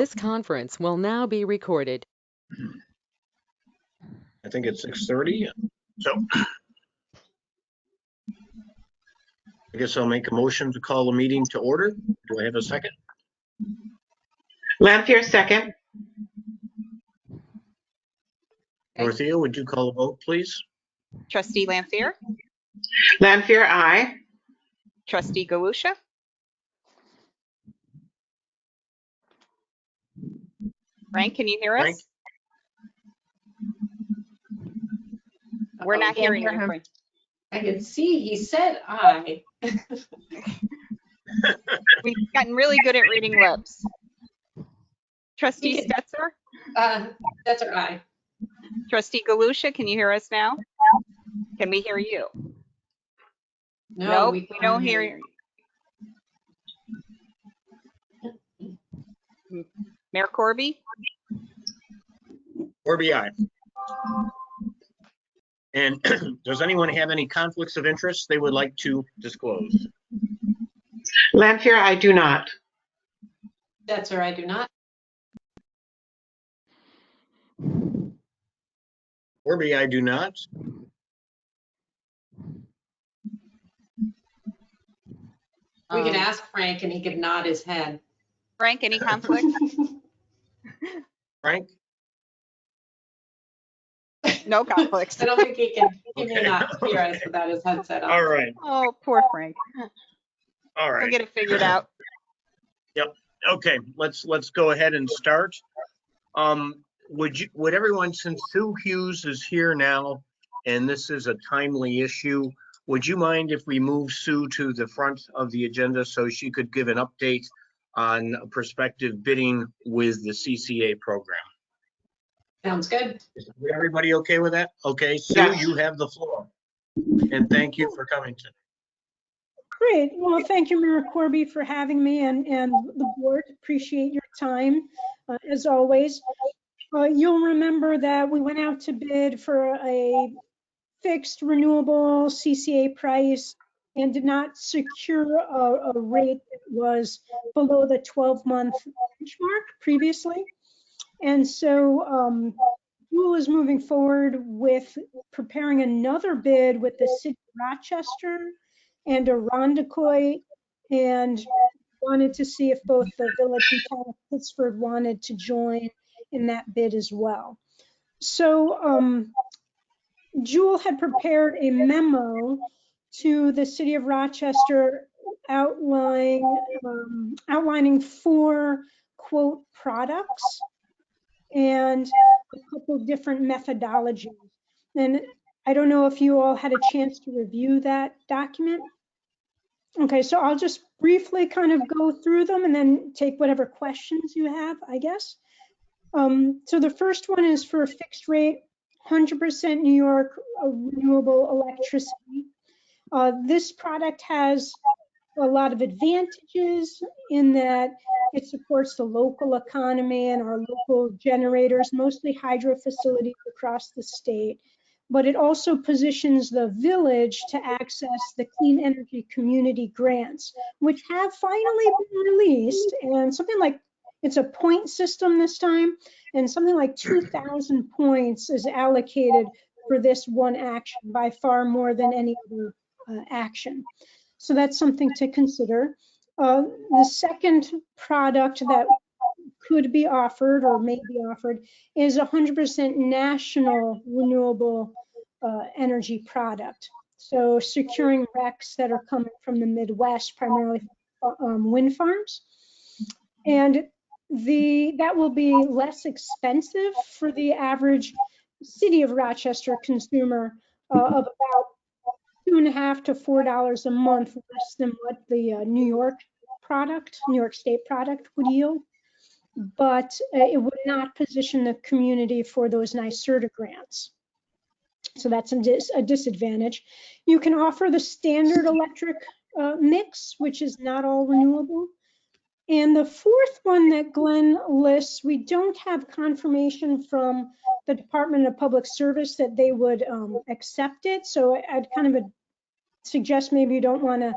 This conference will now be recorded. I think it's 6:30. So I guess I'll make a motion to call the meeting to order. Do I have a second? Lampier, second. Dorothea, would you call the vote, please? Trustee Lampier, Lampier, aye. Trustee Galusha, Frank, can you hear us? Frank? We're not hearing you, him. Frank. I can see he said aye. We've gotten really good at reading lips. Trustee You Stetzer, That's our aye. Trustee Galusha, can you hear us now? Can we hear you? No, Nope, we we don't hear you. Mayor Corby? Corby, aye. And does anyone have any conflicts of interest they would like to disclose? Lampier, I do not. That's our I do not. Corby, I do not. We could ask Frank and he could nod his head. Frank, any conflict? Frank? No conflicts. I don't think he may Okay. not hear us without his headset on. All right. Oh, poor Frank. All We'll right. get it figured out. Okay, let's go ahead and start. Would everyone, since Sue Hughes is here now, and this is a timely issue, would you mind if we move Sue to the front of the agenda so she could give an update on prospective bidding with the CCA program? Sounds good. Is everybody okay with that? Okay, Sue, Yes. you have the floor. And thank you for coming today. Great. Well, thank you, Mayor Corby, for having me and the board. Appreciate your time, as always. You'll remember that we went out to bid for a fixed renewable CCA price and did not secure a rate that was below the 12-month benchmark previously. And so Jewel is moving forward with preparing another bid with the City of Rochester and Irondequoit, and wanted to see if both the Village and Town of Pittsford wanted to join in that bid as well. So Jewel had prepared a memo to the City of Rochester outlining 4 quote products and a couple different methodologies. And I don't know if you all had a chance to review that document. Okay, so I'll just briefly kind of go through them and then take whatever questions you have, I guess. So the first one is for a fixed rate, 100% New York renewable electricity. This product has a lot of advantages in that it supports the local economy and our local generators, mostly hydro facilities across the state. But it also positions the village to access the Clean Energy Community Grants, which have finally been released. And something like, it's a point system this time, and something like 2,000 points is allocated for this one action, by far more than any other action. So that's something to consider. The second product that could be offered or may be offered is 100% national renewable energy product. So securing RECs that are coming from the Midwest, primarily wind farms. And that will be less expensive for the average City of Rochester consumer of about $2.50 to $4 a month less than what the New York State product would yield. But it would not position the community for those NYSERDA grants. So that's a disadvantage. You can offer the standard electric mix, which is not all renewable. And the fourth one that Glenn lists, we don't have confirmation from the Department of Public Service that they would accept it. So I'd kind of suggest maybe you don't want to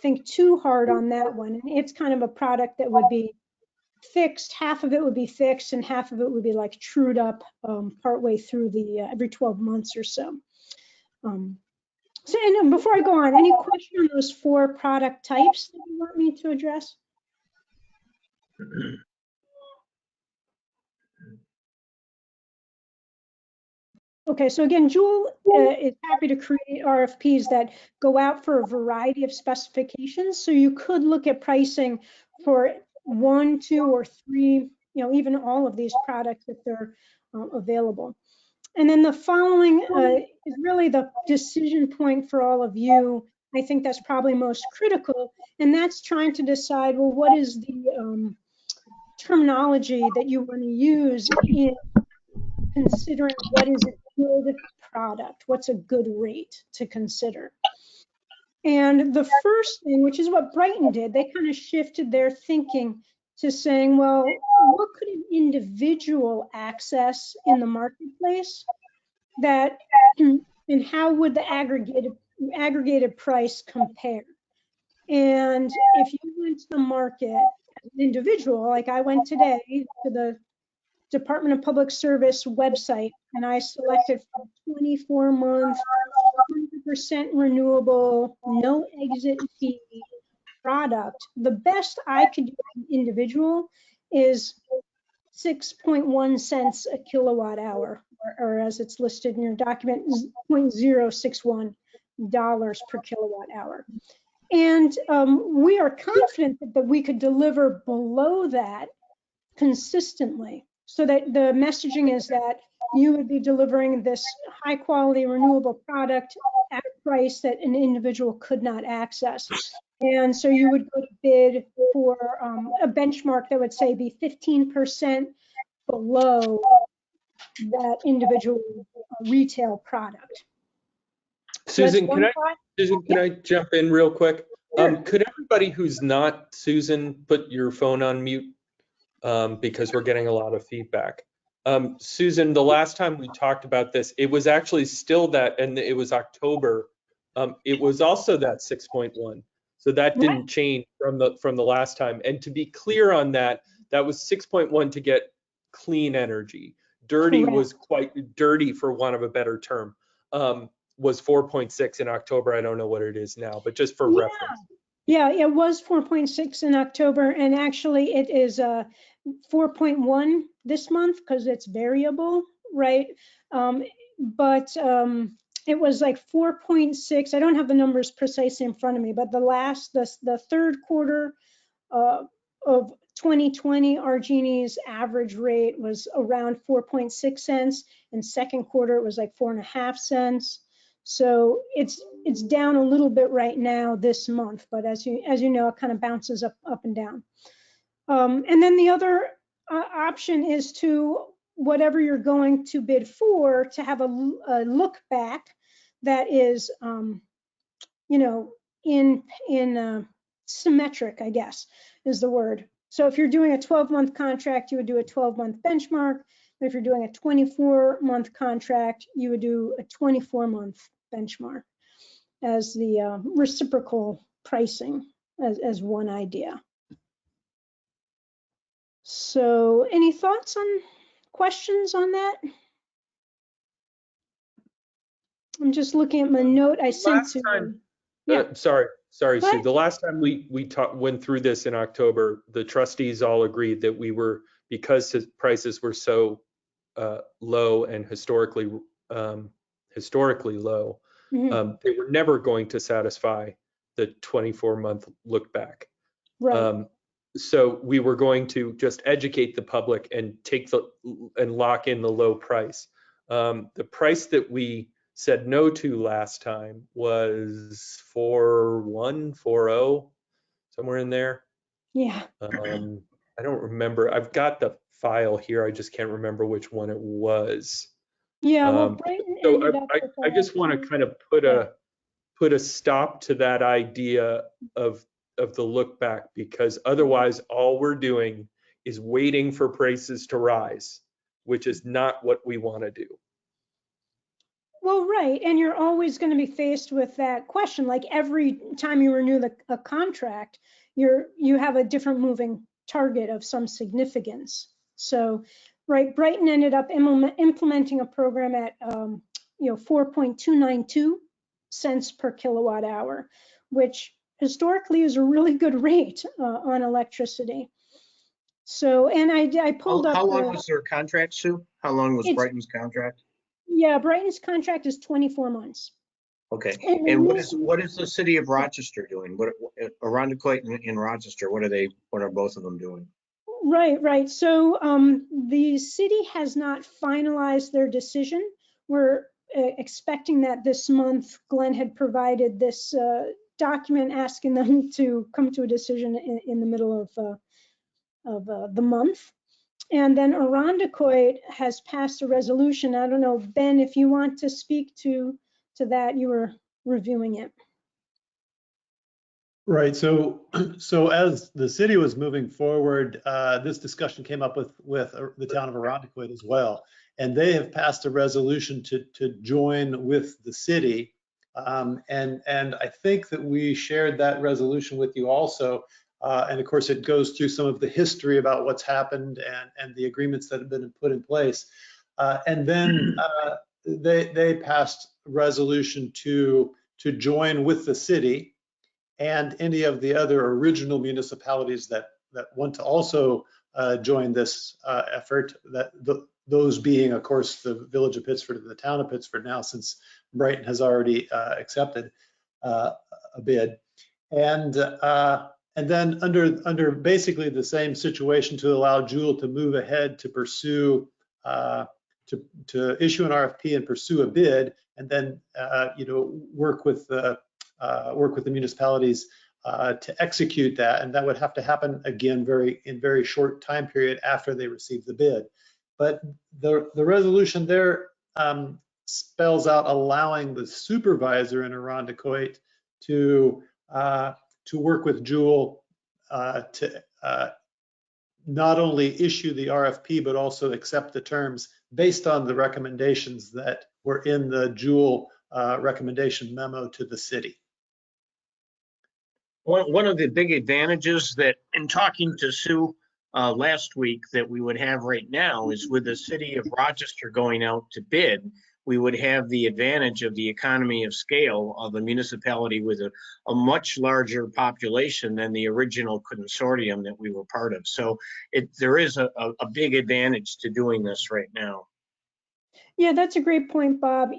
think too hard on that one. It's kind of a product that would be fixed, half of it would be fixed and half of it would be like trued up partway through the every 12 months or so. And before I go on, any question on those 4 product types that you want me to address? Okay, so again, Jewel is happy to create RFPs that go out for a variety of specifications. So you could look at pricing for 1, 2, or 3, even all of these products if they're available. And then the following is really the decision point for all of you. I think that's probably most critical, and that's trying to decide, well, what is the terminology that you want to use in considering what is a good product, what's a good rate to consider. And the first thing, which is what Brighton did, they kind of shifted their thinking to saying, well, what could an individual access in the marketplace that, and how would the aggregated price compare? And if you went to the market as an individual, like I went today to the Department of Public Service website, and I selected 24-month, 100% renewable, no exit fee product. The best I could do as an individual is 6.1 cents a kilowatt hour, or as it's listed in your document, $0.061 per kilowatt hour. And we are confident that we could deliver below that consistently, so that the messaging is that you would be delivering this high quality renewable product at a price that an individual could not access. And so you would go to bid for a benchmark that would say be 15% below that individual retail product. Susan, So can I jump in real quick? Sure. Could everybody who's not Susan put your phone on mute? Because we're getting a lot of feedback. Susan, the last time we talked about this, it was actually still that, and it was October. It was also that 6.1. So that didn't change from the last time. And to be clear on that, that was 6.1 to get clean energy. Dirty Correct. was quite dirty, for want of a better term. Was 4.6 in October. I don't know what it is now, but just for reference. Yeah, it was 4.6 in October, and actually it is 4.1 this month because it's variable, right? But it was like 4.6. I don't have the numbers precisely in front of me, but the third quarter of 2020, our Genie's average rate was around 4.6 cents, and second quarter it was like 4.5 cents. So it's down a little bit right now this month, but as you know, it kind of bounces up and down. And then the other option is to, whatever you're going to bid for, to have a look back that is, in symmetric, I guess is the word. So if you're doing a 12-month contract, you would do a 12-month benchmark. If you're doing a 24-month contract, you would do a 24-month benchmark as the reciprocal pricing as one idea. So any thoughts on questions on that? I'm just looking at my note I sent to Time, yeah. Sorry, Go Sue. ahead. The last time we went through this in October, the trustees all agreed that we were, because his prices were so low and historically low, they were never going to satisfy the 24-month look back. Right. So we were going to just educate the public and lock in the low price. The price that we said no to last time was 4.140, somewhere in there. Yeah. I don't remember. I've got the file here. I just can't remember which one it was. Yeah. Well, Brighton So ended up with I just want to kind of put a stop to that idea of the look back, because otherwise all we're doing is waiting for prices to rise, which is not what we want to do. Well, right. And you're always going to be faced with that question. Like every time you renew a contract, you have a different moving target of some significance. So, right, Brighton ended up implementing a program at 4.292 cents per kilowatt hour, which historically is a really good rate on electricity. So, and I pulled up How long the, was their contract, Sue? How long was It's- Brighton's contract? yeah, Brighton's contract is 24 months. Okay, And and this- what is the city of Rochester doing? What, Arundecoit and Rochester, what are both of them doing? Right. So the city has not finalized their decision. We're expecting that this month. Glenn had provided this document asking them to come to a decision in the middle of the month. And then Arundecoit has passed a resolution. I don't know, Ben, if you want to speak to that, you were reviewing it. Right. So as the city was moving forward, this discussion came up with the town of Arundecoit as well, and they have passed a resolution to join with the city. And I think that we shared that resolution with you also. And of course, it goes through some of the history about what's happened and the agreements that have been put in place. And then they passed a resolution to join with the city and any of the other original municipalities that want to also join this effort, those being, of course, the village of Pittsford and the town of Pittsford now, since Brighton has already accepted a bid. And then under basically the same situation, to allow Joule to move ahead to pursue, to issue an RFP and pursue a bid, and then work with the municipalities to execute that, and that would have to happen again in very short time period after they receive the bid. But the resolution there spells out allowing the supervisor in Arundecoit to work with Joule to not only issue the RFP but also accept the terms based on the recommendations that were in the Joule recommendation memo to the city. One of the big advantages that, in talking to Sue last week, that we would have right now is with the city of Rochester going out to bid, we would have the advantage of the economy of scale of a municipality with a much larger population than the original consortium that we were part of. So there is a big advantage to doing this right now. Yeah, that's a great point, Bob.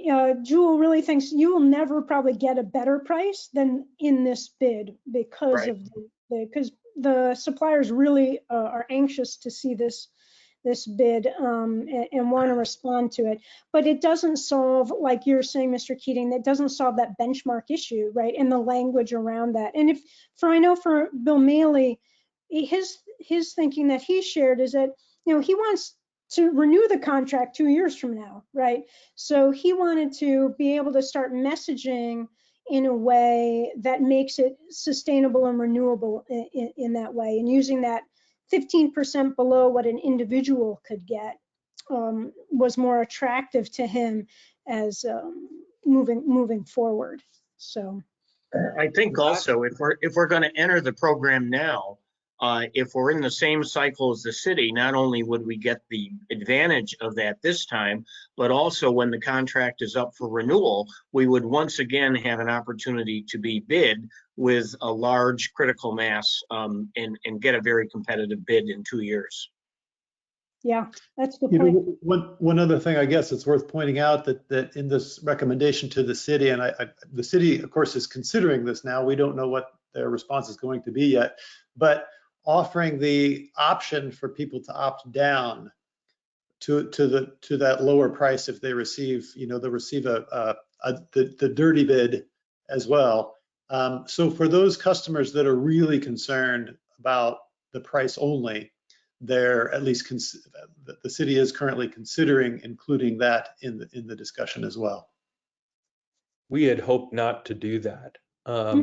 Joule really thinks you will never probably get a better price than in this bid because of because the suppliers really are anxious to see this bid and want to respond to it. But it doesn't solve, like you're saying, Mr. Keating, that doesn't solve that benchmark issue, right? And the language around that. And I know for Bill Maley, his thinking that he shared is that, he wants to renew the contract 2 years from now, right? So he wanted to be able to start messaging in a way that makes it sustainable and renewable in that way, and using that 15% below what an individual could get was more attractive to him as moving forward. So I think also if we're going to enter the program now, if we're in the same cycle as the city, not only would we get the advantage of that this time, but also when the contract is up for renewal, we would once again have an opportunity to be bid with a large critical mass and get a very competitive bid in 2 years. yeah, that's the point. One other thing, I guess it's worth pointing out that in this recommendation to the city, and the city, of course, is considering this now. We don't know what their response is going to be yet, but offering the option for people to opt down to that lower price if they receive, they'll receive the dirty bid as well. So for those customers that are really concerned about the price only, they're at least the city is currently considering including that in the discussion as well. We had hoped not to do that. But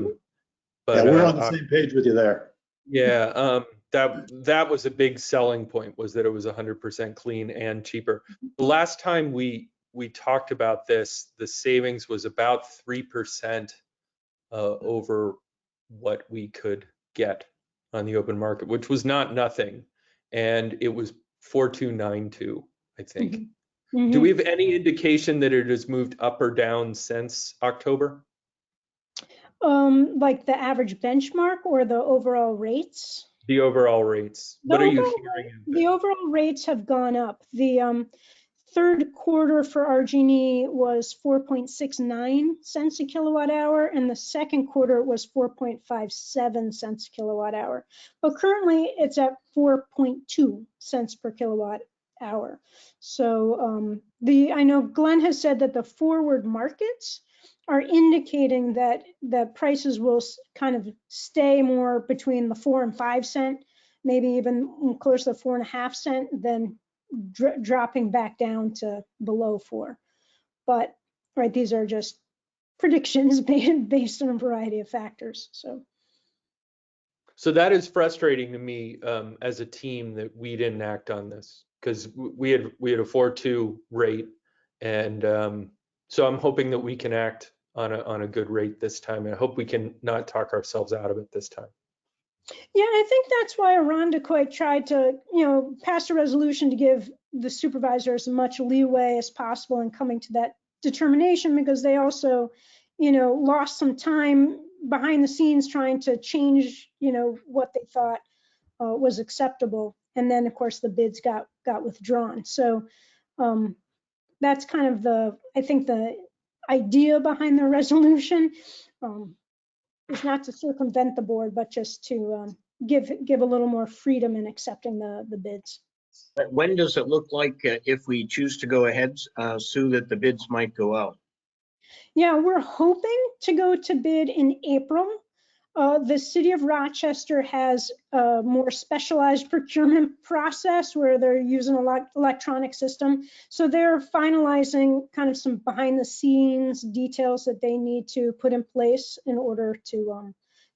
yeah, we're on the same page with you there. Yeah, that was a big selling point, was that it was 100% clean and cheaper. The last time we talked about this, the savings was about 3% over what we could get on the open market, which was not nothing. And it was 4292, I think. Mhm. Do we have any indication that it has moved up or down since October? Like the average benchmark or the overall rates? The overall rates. The What are you overall- hearing? The overall rates have gone up. The third quarter for RG&E was 4.69 cents a kilowatt hour, and the second quarter was 4.57 cents a kilowatt hour. But currently it's at 4.2 cents per kilowatt hour. So I know Glenn has said that the forward markets are indicating that the prices will kind of stay more between the 4 and 5 cent, maybe even close to 4.5 cent, then dropping back down to below 4. But right, these are just predictions based on a variety of factors. So that is frustrating to me as a team that we didn't act on this, because we had a 4.2 rate, and so I'm hoping that we can act on a good rate this time. I hope we can not talk ourselves out of it this time. Yeah, I think that's why Irondequoit tried to, pass a resolution to give the supervisor as much leeway as possible in coming to that determination, because they also, lost some time behind the scenes trying to change, what they thought was acceptable. And then, of course, the bids got withdrawn. So that's kind of I think the idea behind the resolution is not to circumvent the board, but just to give a little more freedom in accepting the bids. But when does it look like, if we choose to go ahead, Sue, that the bids might go out? Yeah, we're hoping to go to bid in April. The city of Rochester has a more specialized procurement process where they're using an electronic system. So they're finalizing kind of some behind the scenes details that they need to put in place in order to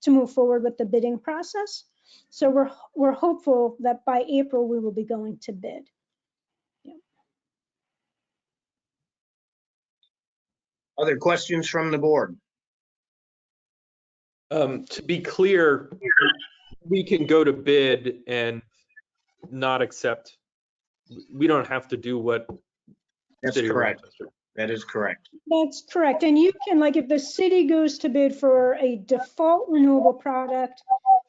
move forward with the bidding process. So we're hopeful that by April we will be going to bid. Other questions from the board? To be clear, we can go to bid and not accept. We don't have to do what That's City of correct. Rochester. That is correct. That's correct. And you can, like, if the city goes to bid for a default renewable product,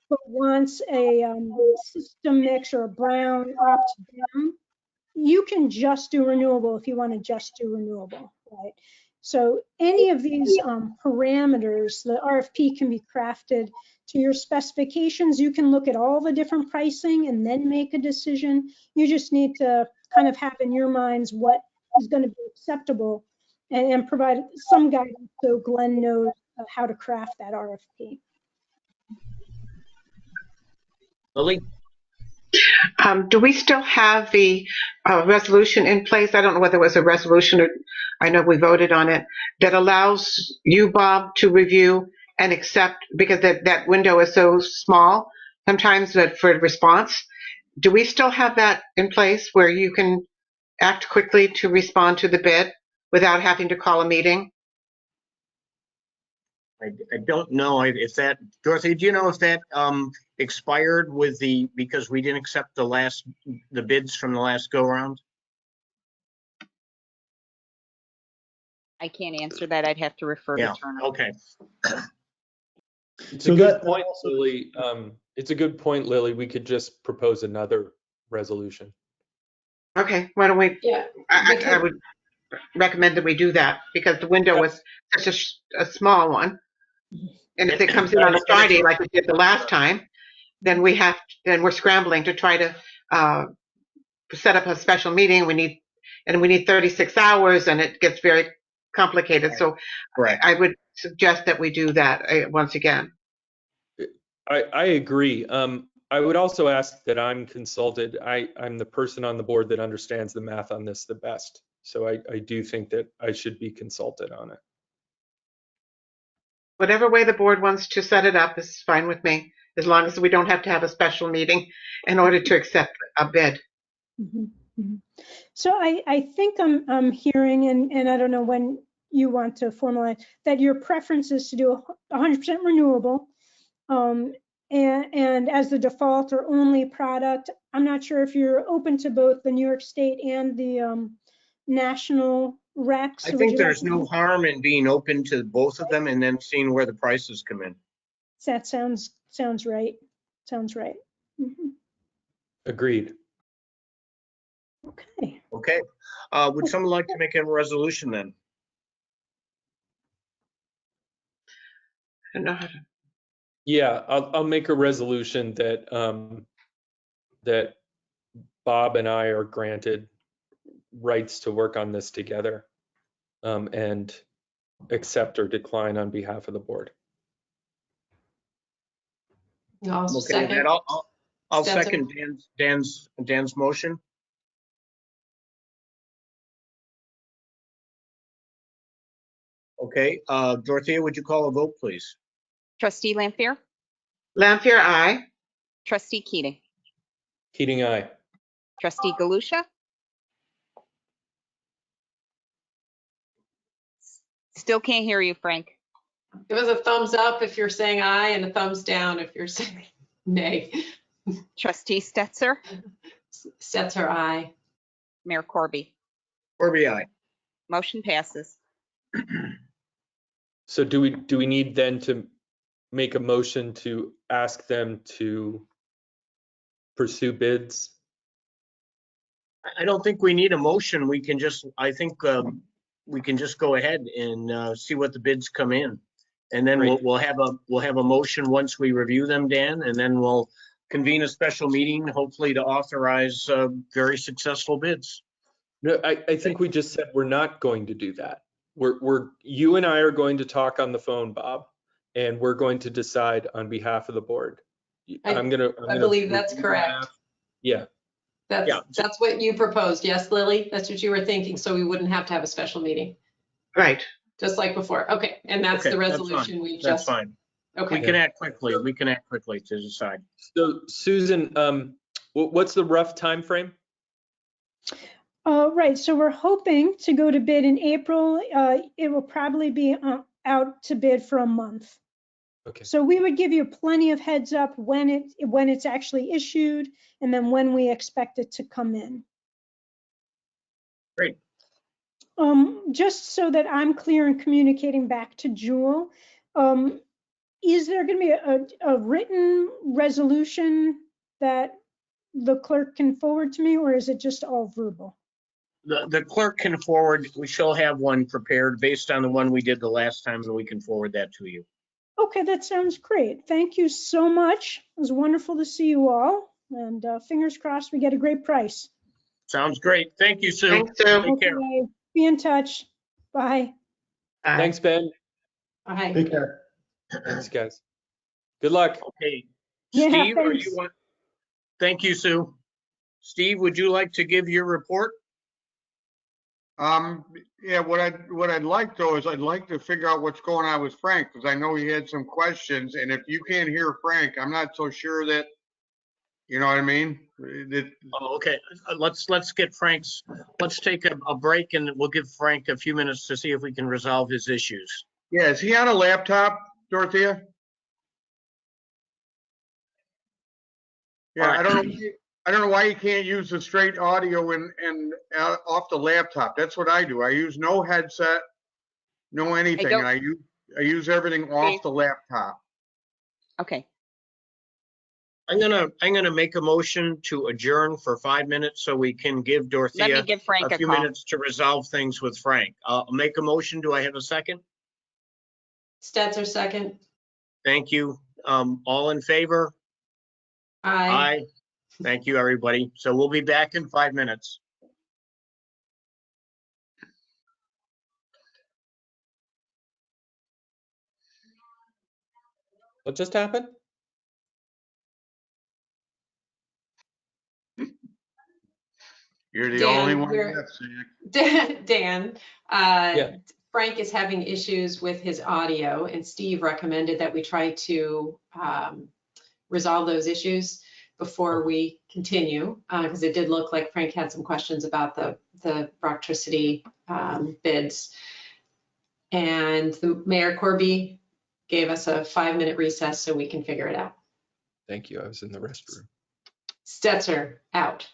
but wants a system mix or a brown opt down, you can just do renewable if you want to just do renewable, right? So any of these parameters, the RFP can be crafted to your specifications. You can look at all the different pricing and then make a decision. You just need to kind of have in your minds what is going to be acceptable and provide some guidance so Glenn knows how to craft that RFP. Lily? Do we still have the resolution in place? I don't know whether it was a resolution or I know we voted on it, that allows you, Bob, to review and accept, because that window is so small sometimes for response. Do we still have that in place where you can act quickly to respond to the bid without having to call a meeting? I don't know if that, Dorothy, do you know if that expired with because we didn't accept the bids from the last go round? I can't answer that. I'd have to refer Yeah, to Turner. okay. It's So a good that point, also- Lily. It's a good point, Lily. We could just propose another resolution. Okay, why don't we, Yeah. I would recommend that we do that because the window was such a small one. And if it comes in on a Friday like we did the last time, then we're scrambling to try to set up a special meeting. We need 36 hours and it gets very complicated. So Correct. I would suggest that we do that once again. I agree. I would also ask that I'm consulted. I'm the person on the board that understands the math on this the best. So I do think that I should be consulted on it. Whatever way the board wants to set it up is fine with me, as long as we don't have to have a special meeting in order to accept a bid. So I think I'm hearing, and I don't know when you want to formalize, that your preference is to do 100% renewable. and as the default or only product. I'm not sure if you're open to both the New York State and the national recs. I or would think you like there's to no do- harm in being open to both of them and then seeing where the prices come in. That sounds right. Sounds right. Mhm. Agreed. Okay. Okay. Would someone like to make a resolution then? I don't know how to- Yeah, I'll make a resolution that that Bob and I are granted rights to work on this together, and accept or decline on behalf of the board. I'll Okay, with second. that, I'll Stetser. second Dan's motion. Okay, Dorothea, would you call a vote, please? Trustee Lampier, Lampier, aye. trustee Keating, Keating, aye. trustee Galusha. Still can't hear you, Frank. Give us a thumbs up if you're saying aye and a thumbs down if you're saying nay. Trustee Stetser, Stetser, aye. Mayor Corby. Corby, aye. Motion passes. So do we need then to make a motion to ask them to pursue bids? I don't think we need a motion. We can just, I think, we can just go ahead and see what the bids come in. And then Great. we'll have a motion once we review them, Dan, and then we'll convene a special meeting, hopefully to authorize very successful bids. No, I think we just said we're not going to do that. You and I are going to talk on the phone, Bob, and we're going to decide on behalf of the board. I'm gonna believe that's review correct. that. Yeah, That's what you proposed. Yes, Lily? That's what you were thinking, so we wouldn't have to have a special meeting, Right. just like before. Okay, and that's Okay, the that's resolution we That's just, fine. We okay. can act quickly. We can act quickly to decide. so Susan, what's the rough time frame? Right, so we're hoping to go to bid in April. It will probably be out to bid for a month. Okay, So we would give you plenty of heads up when it's actually issued and then when we expect it to come in. Great. Just so that I'm clear in communicating back to Jewel, is there going to be a written resolution that the clerk can forward to me, or is it just all verbal? The clerk can forward, we shall have one prepared based on the one we did the last time, and we can forward that to you. Okay, that sounds great. Thank you so much. It was wonderful to see you all, and fingers crossed we get a great price. Sounds great. Thank you, Sue. Thanks, Sue. Take care. Okay, be in touch. Bye. Aye. thanks, Ben. Aye. Take care. Thanks, guys. Good luck. Okay. Yeah, Steve, thanks. Thank you, Sue. Steve, would you like to give your report? Yeah, what I'd like though is I'd like to figure out what's going on with Frank, because I know he had some questions, and if you can't hear Frank, I'm not so sure that, you know what I mean? Oh, okay. Let's get let's take a break and we'll give Frank a few minutes to see if we can resolve his issues. Yeah, is he on a laptop, Dorothea? Yeah, I don't know why you can't use the straight audio and off the laptop. That's what I do. I use no headset, no anything, and I use everything off the laptop. Okay, I'm gonna make a motion to adjourn for 5 minutes so we can give let me Dorothea give Frank a a few call. minutes to resolve things with Frank. I'll make a motion. Do I have a second? Stetser, second. Thank you. All in favor? Aye. Aye. Thank you, everybody. So we'll be back in 5 minutes. What just happened? You're the Dan, only one we're- left, Zach. Dan, Yeah. Frank is having issues with his audio, and Steve recommended that we try to resolve those issues before we continue, because it did look like Frank had some questions about the Rocktricity bids. And the Mayor Corby gave us a 5-minute recess so we can figure it out. Thank you. I was in the restroom. Stetser, out.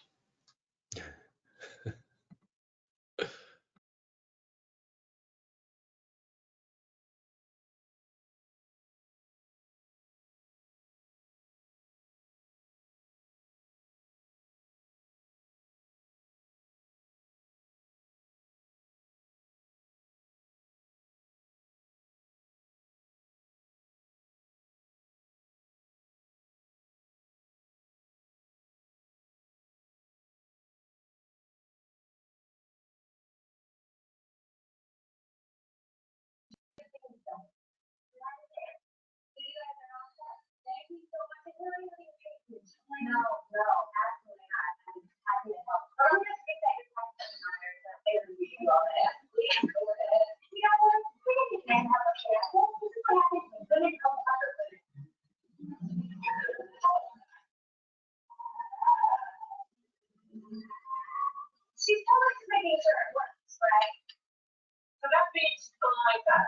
She's totally just making sure it works, right? So that makes something like that.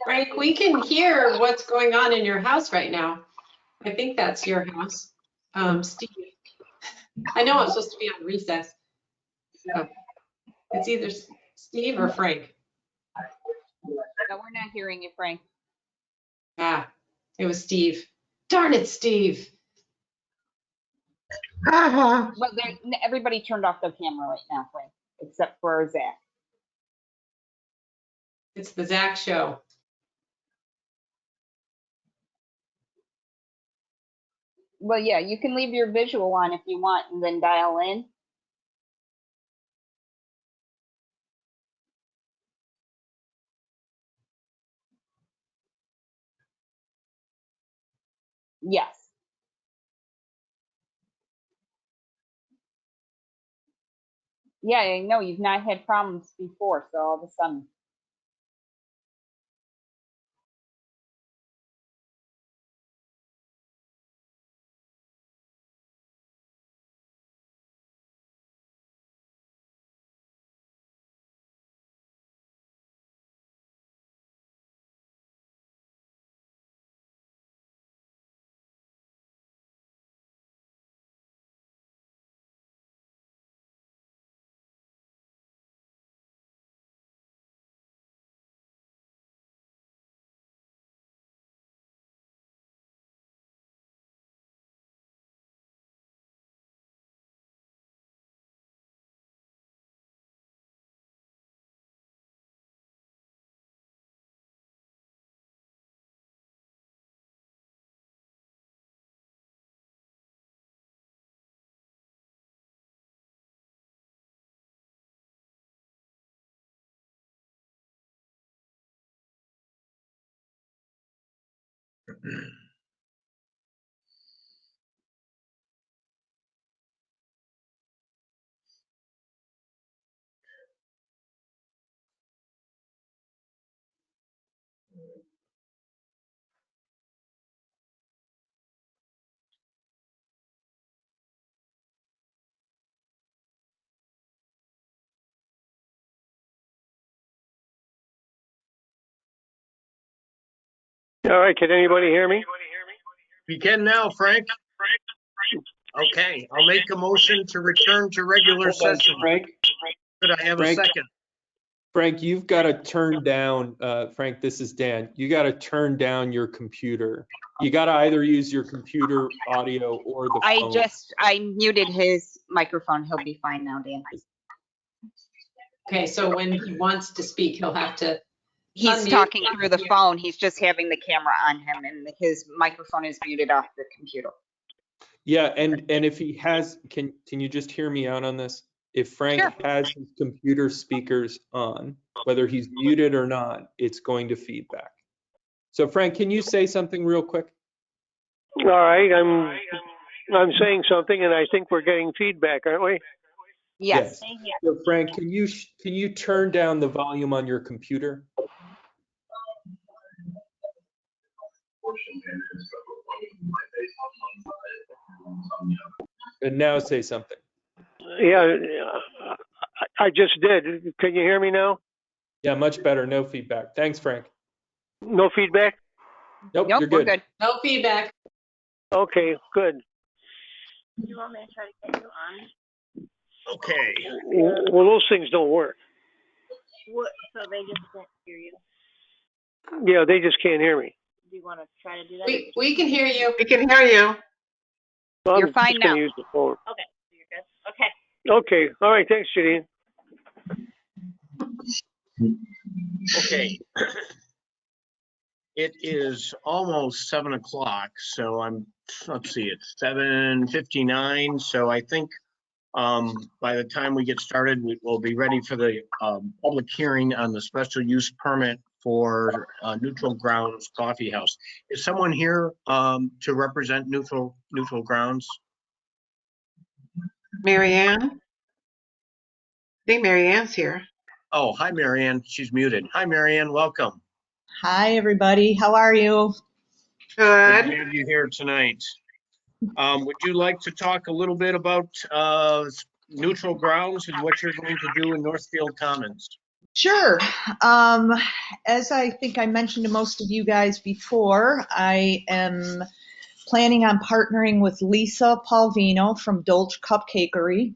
Frank, we can hear what's going on in your house right now. I think that's your house. Steve, I know I'm supposed to be on recess. So it's either Steve or Frank. No, we're not hearing you, Frank. Ah, it was Steve. Darn it, Steve. Uh-huh. Well, everybody turned off their camera right now, Frank, except for Zach. It's the Zach show. Well, yeah, you can leave your visual on if you want and then dial in. Yes. Yeah, I know you've not had problems before, so all of a sudden. All right, can anybody hear me? You can now, Frank. Okay, I'll make a motion to return to regular Hold on, session. Frank, Could I have a Frank. second? Frank, you've got to turn down, Frank, this is Dan. You got to turn down your computer. You got to either use your computer audio or the phone. I muted his microphone. He'll be fine now, Dan. Okay, so when he wants to speak, he'll have to. He's Unmute. talking through the phone. He's just having the camera on him and his microphone is muted off the computer. Yeah, and if he has, can you just hear me out on this? If Frank Sure. has his computer speakers on, whether he's muted or not, it's going to feedback. So Frank, can you say something real quick? All right, I'm saying something and I think we're getting feedback, aren't we? Yes. So Frank, can you turn down the volume on your computer? And now say something. Yeah, I just did. Can you hear me now? Yeah, much better. No feedback. Thanks, Frank. No feedback? Nope, Nope, you're we're good. good. No feedback. Okay, good. Do you want me to try to get you on? Okay. Well, those things don't work. What, so they just can't hear you? Yeah, they just can't hear me. Do you want to try to do that? We can hear you. We can hear you. So You're I'm fine just going now. to use the phone. Okay, so you're good. Okay. Okay, all right, thanks, Janine. Okay. It is almost 7 o'clock, so let's see, it's 7:59. So I think by the time we get started, we will be ready for the public hearing on the special use permit for Neutral Grounds Coffee House. Is someone here to represent Neutral Grounds? Mary Ann? I think Mary Ann's here. Oh, hi, Mary Ann. She's muted. Hi, Mary Ann. Welcome. Hi, everybody. How are you? Good Good. to have you here tonight. Would you like to talk a little bit about Neutral Grounds and what you're going to do in Northfield Commons? Sure. As I think I mentioned to most of you guys before, I am planning on partnering with Lisa Palvino from Dolce Cupcakery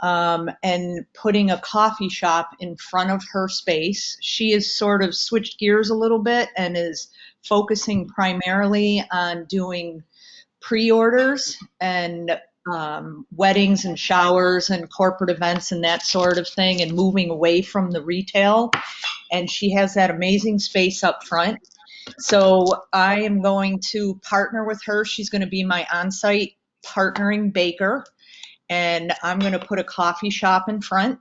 and putting a coffee shop in front of her space. She has sort of switched gears a little bit and is focusing primarily on doing pre-orders and weddings and showers and corporate events and that sort of thing, and moving away from the retail. And she has that amazing space up front. So I am going to partner with her. She's going to be my on-site partnering baker, and I'm going to put a coffee shop in front,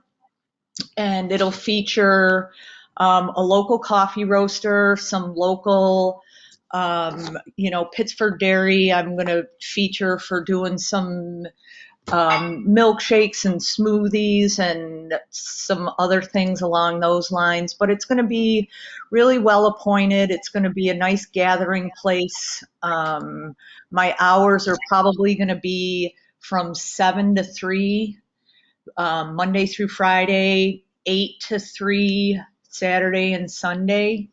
and it'll feature a local coffee roaster, some local Pittsford dairy. I'm going to feature for doing some milkshakes and smoothies and some other things along those lines. But it's going to be really well appointed. It's going to be a nice gathering place. My hours are probably going to be from 7 to 3, Monday through Friday, 8 to 3, Saturday and Sunday.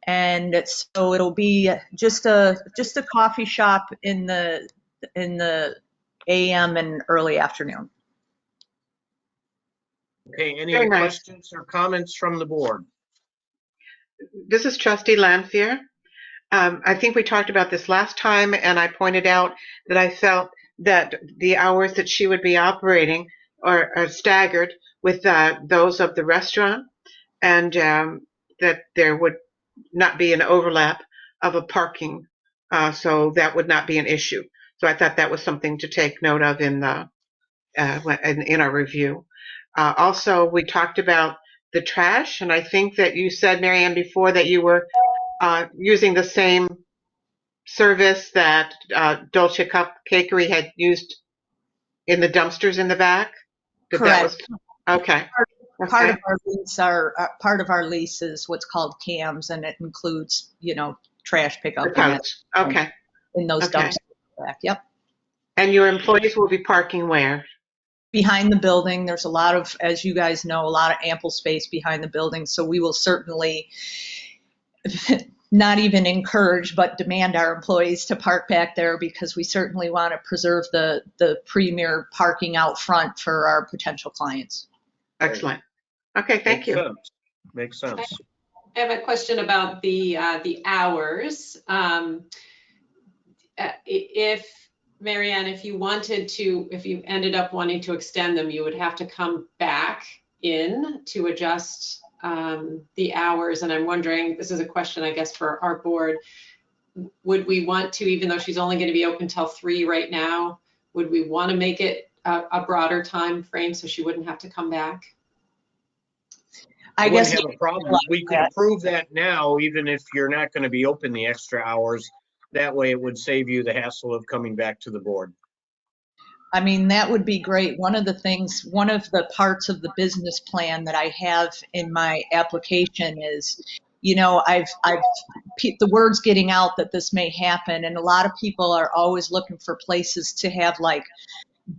And so it'll be just a coffee shop in the AM and early afternoon. Okay, any Very nice. questions or comments from the board? This is Trustee Lanfear. I think we talked about this last time, and I pointed out that I felt that the hours that she would be operating are staggered with those of the restaurant, and that there would not be an overlap of a parking, so that would not be an issue. So I thought that was something to take note of in our review. Also, we talked about the trash, and I think that you said, Mary Ann, before that you were using the same service that Dolce Cupcakery had used in the dumpsters in the back. Correct. Okay. Part of our lease part of our lease is what's called CAMS, and it includes trash pickup Okay. in those dumpsters back. Yep. And your employees will be parking where? Behind the building. There's a lot of, as you guys know, a lot of ample space behind the building. So we will certainly not even encourage, but demand our employees to park back there, because we certainly want to preserve the premier parking out front for our potential clients. Excellent. Okay, thank you. Makes sense. I have a question about the hours. If Mary Ann, if you ended up wanting to extend them, you would have to come back in to adjust the hours. And I'm wondering, this is a question, I guess, for our board. Would we want to, even though she's only going to be open till 3 right now, would we want to make it a broader time frame so she wouldn't have to come back? I guess have a problem. We could approve that now, even if you're not going to be open the extra hours. That way it would save you the hassle of coming back to the board. I mean, that would be great. One of the parts of the business plan that I have in my application is, the word's getting out that this may happen, and a lot of people are always looking for places to have like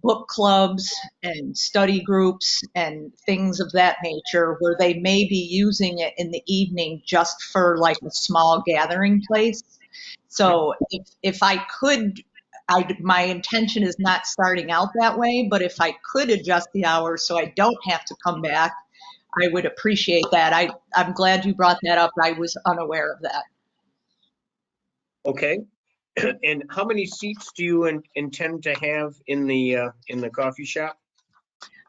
book clubs and study groups and things of that nature, where they may be using it in the evening just for like a small gathering place. So if I could my intention is not starting out that way, but if I could adjust the hours so I don't have to come back, I would appreciate that. I'm glad you brought that up. I was unaware of that. Okay. And how many seats do you intend to have in the coffee shop?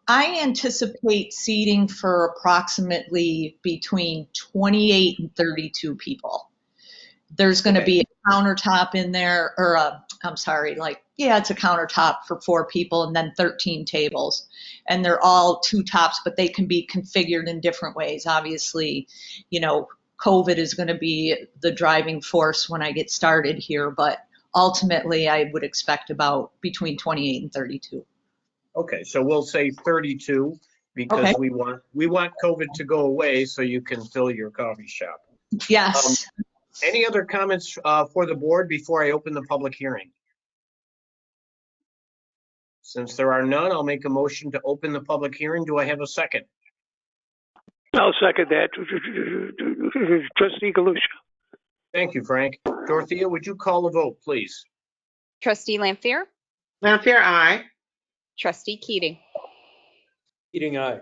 I anticipate seating for approximately between 28 and 32 people. There's going to be a countertop in there, or it's a countertop for 4 people and then 13 tables. And they're all 2 tops, but they can be configured in different ways. Obviously, COVID is going to be the driving force when I get started here, but ultimately I would expect about between 28 and 32. Okay, so we'll say 32 because Okay. we want COVID to go away so you can fill your coffee shop. Yes. Any other comments for the board before I open the public hearing? Since there are none, I'll make a motion to open the public hearing. Do I have a second? I'll second that. Trustee Galusha. Thank you, Frank. Dorothea, would you call the vote, please? Trustee Lampier, Lampier, aye. Trustee Keating, Keating, aye.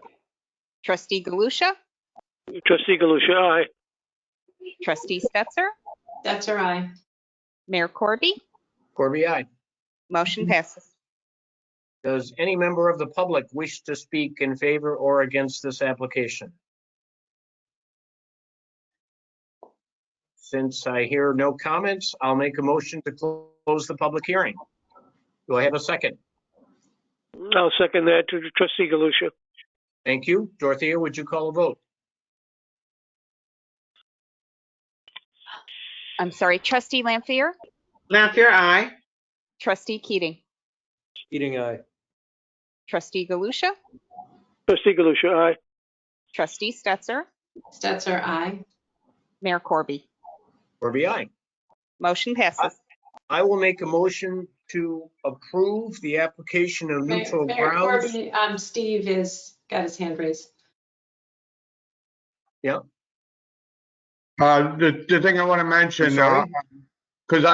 Trustee Galusha, Trustee Galusha, aye. Trustee Stetser, That's all right. Mayor Corby. Corby, aye. Motion passes. Does any member of the public wish to speak in favor or against this application? Since I hear no comments, I'll make a motion to close the public hearing. Do I have a second? I'll second that. Trustee Galusha. Thank you. Dorothea, would you call a vote? I'm sorry, Trustee Lampier, Lampier, aye. Trustee Keating, Keating, aye. Trustee Galusha, Trustee Galusha, aye. Trustee Stetser, Stetser, aye. Mayor Corby. Corby, aye. Motion passes. I will make a motion to approve the application of neutral Mayor grounds. Corby, Steve has got his hand raised. Yeah, The thing I want to mention, I'm sorry? because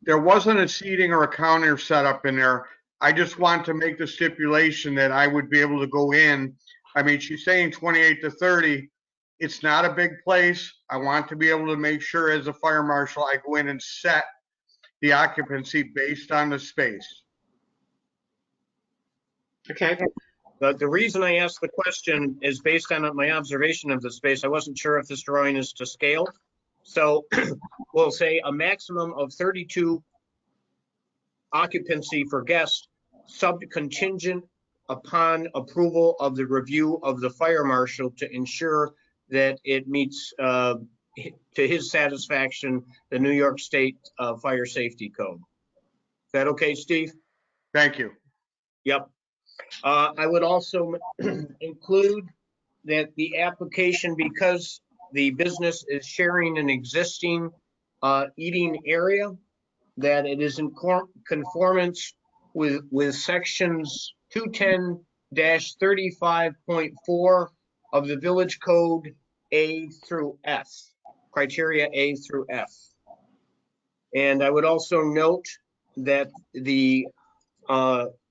there wasn't a seating or a counter set up in there. I just want to make the stipulation that I would be able to go in. I mean, she's saying 28 to 30. It's not a big place. I want to be able to make sure as a fire marshal, I go in and set the occupancy based on the space. Okay. The reason I asked the question is based on my observation of the space. I wasn't sure if this drawing is to scale. So we'll say a maximum of 32 occupancy for guests, contingent upon approval of the review of the fire marshal to ensure that it meets, to his satisfaction, the New York State Fire Safety Code. Is that okay, Steve? Thank you. Yep. I would also include that the application, because the business is sharing an existing eating area, that it is in conformance with sections 210-35.4 of the Village Code A through F, criteria A through F. And I would also note that the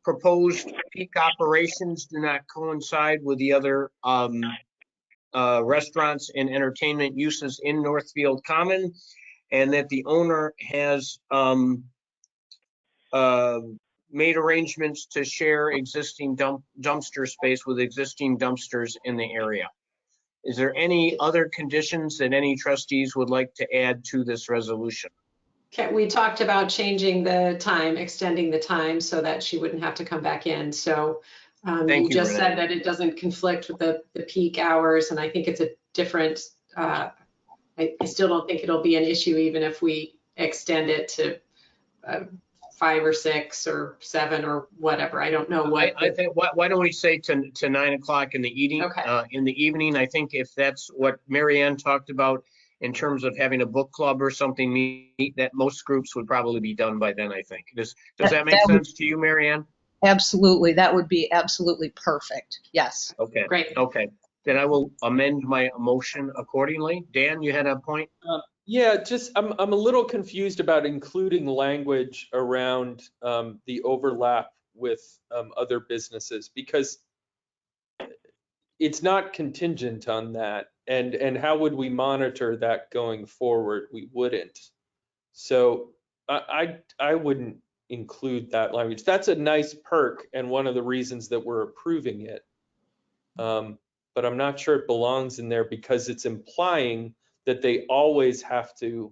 proposed peak operations do not coincide with the other restaurants and entertainment uses in Northfield Common, and that the owner has made arrangements to share existing dumpster space with existing dumpsters in the area. Is there any other conditions that any trustees would like to add to this resolution? Okay, we talked about changing the time, extending the time so that she wouldn't have to come back in. So Thank you you, just Renee. said that it doesn't conflict with the peak hours, and I think it's a different, I still don't think it'll be an issue even if we extend it to 5 or 6 or 7 or whatever. I don't know what. I think, why don't we say to 9 o'clock in the evening? Okay. In the evening, I think if that's what Mary Ann talked about in terms of having a book club or something, meet that most groups would probably be done by then, I think. Does that make sense to you, Mary Ann? Absolutely. That would be absolutely perfect. Yes. Okay. Great. Okay. Then I will amend my motion accordingly. Dan, you had a point? Yeah, just I'm a little confused about including language around the overlap with other businesses, because it's not contingent on that. And how would we monitor that going forward? We wouldn't. So I wouldn't include that language. That's a nice perk and one of the reasons that we're approving it. But I'm not sure it belongs in there because it's implying that they always have to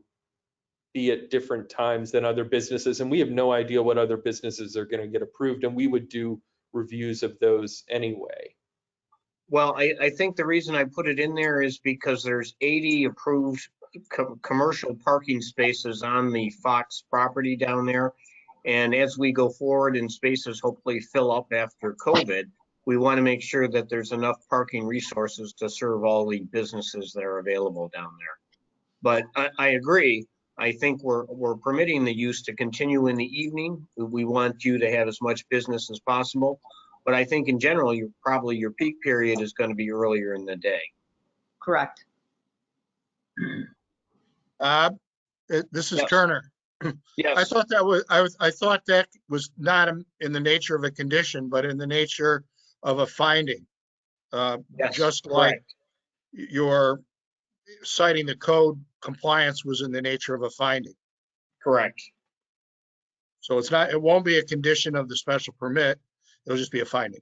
be at different times than other businesses. And we have no idea what other businesses are going to get approved. And we would do reviews of those anyway. Well, I think the reason I put it in there is because there's 80 approved commercial parking spaces on the Fox property down there. And as we go forward and spaces hopefully fill up after COVID, we want to make sure that there's enough parking resources to serve all the businesses that are available down there. But I agree. I think we're permitting the use to continue in the evening. We want you to have as much business as possible. But I think in general, your peak period is going to be earlier in the day. Correct. This is Yes. Turner. Yes. I thought that was not in the nature of a condition, but in the nature of a finding. Yes, Just like correct. your citing the code compliance was in the nature of a finding. Correct. So it won't be a condition of the special permit. It'll just be a finding.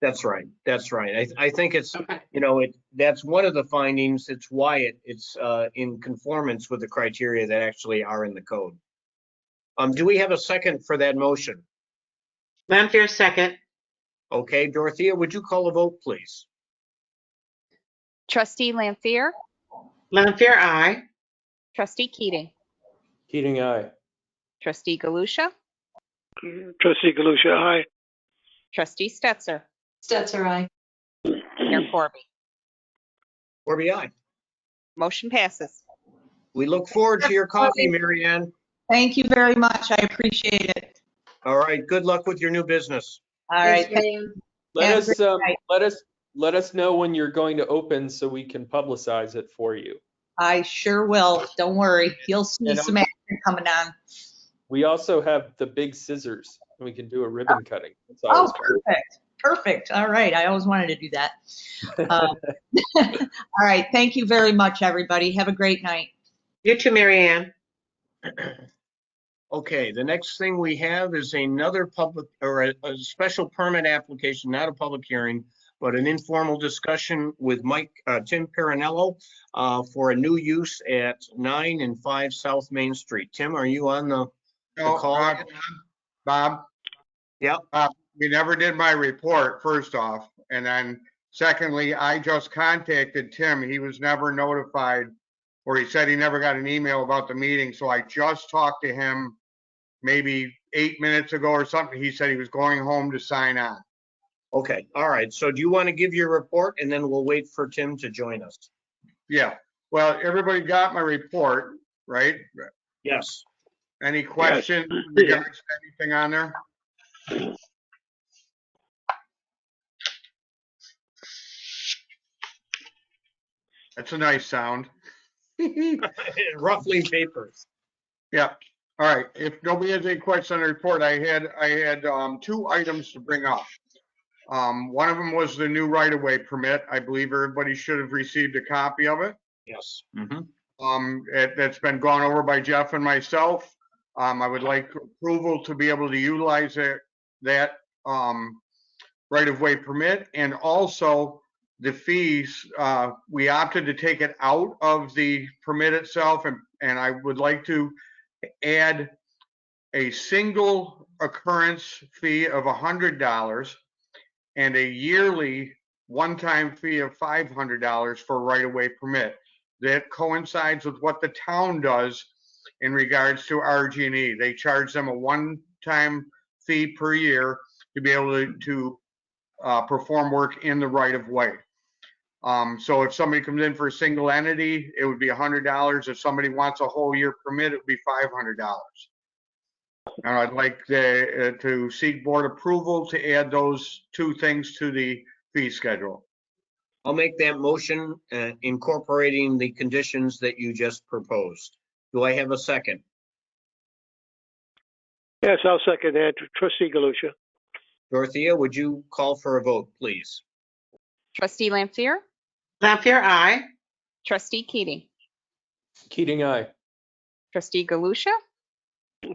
That's right. That's right. I think it's, that's one of the findings. It's why it's in conformance with the criteria that actually are in the code. Do we have a second for that motion? Lampier, second. Okay, Dorothea, would you call a vote, please? Trustee Lampier, Lampier, aye. trustee Keating, Keating, aye. trustee Galusha, Trustee Galusha, aye. trustee Stetser, Stetser, aye. Mayor Corby. Corby, aye. Motion passes. We look forward to your coffee, Mary Ann. Thank you very much. I appreciate it. All right, good luck with your new business. All right. Let Have a us great night. let us know when you're going to open so we can publicize it for you. I sure will. Don't worry. You'll see And some action coming on. We also have the big scissors. We can do a ribbon cutting. It's Oh, always fun. perfect. Perfect. All right. I always wanted to do that. All right. Thank you very much, everybody. Have a great night. You too, Mary Ann. Okay, the next thing we have is another public or a special permit application, not a public hearing, but an informal discussion with Tim Perinello for a new use at 9 and 5 South Main Street. Tim, are you on the call? Bob? Yep. We never did my report, first off. And then secondly, I just contacted Tim. He was never notified, or he said he never got an email about the meeting. So I just talked to him maybe 8 minutes ago or something. He said he was going home to sign on. Okay, all right. So do you want to give your report and then we'll wait for Tim to join us? Yeah. Well, everybody got my report, right? Yes. Any questions? Yeah. You guys, anything on there? That's a nice sound. Ruffling papers. Yeah. All right. If nobody has any questions on the report, I had 2 items to bring up. One of them was the new right-of-way permit. I believe everybody should have received a copy of it. Yes. That's been gone over by Jeff and myself. I would like approval to be able to utilize that right-of-way permit, and also the fees. We opted to take it out of the permit itself, and I would like to add a single occurrence fee of $100 and a yearly one-time fee of $500 for right-of-way permit. That coincides with what the town does in regards to RG&E. They charge them a one-time fee per year to be able to perform work in the right-of-way. So if somebody comes in for a single entity, it would be $100. If somebody wants a whole year permit, it would be $500. And I'd like to seek board approval to add those 2 things to the fee schedule. I'll make that motion incorporating the conditions that you just proposed. Do I have a second? Yes, I'll second that. Trustee Galusha. Dorothea, would you call for a vote, please? Trustee Lampier, Lampier, aye. trustee Keating, Keating, aye. trustee Galusha,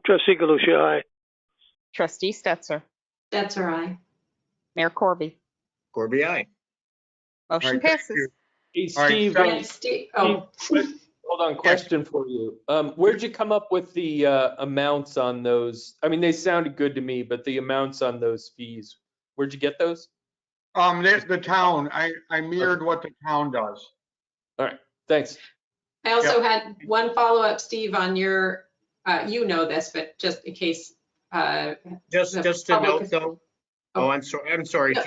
Trustee Galusha, aye. trustee Stetser, That's all right. Mayor Corby. Corby, aye. All Motion right, thank passes. you. Hey, All right, Steve, second- And Steve, oh, hold on, question for you. Where'd you come up with the amounts on those? I mean, they sounded good to me, but the amounts on those fees, where'd you get those? The town, I mirrored what the town does. All right, thanks. I also had one follow-up, Steve, on your, you know this, but just in case. Just the to public note is- though, oh, I'm sorry. No.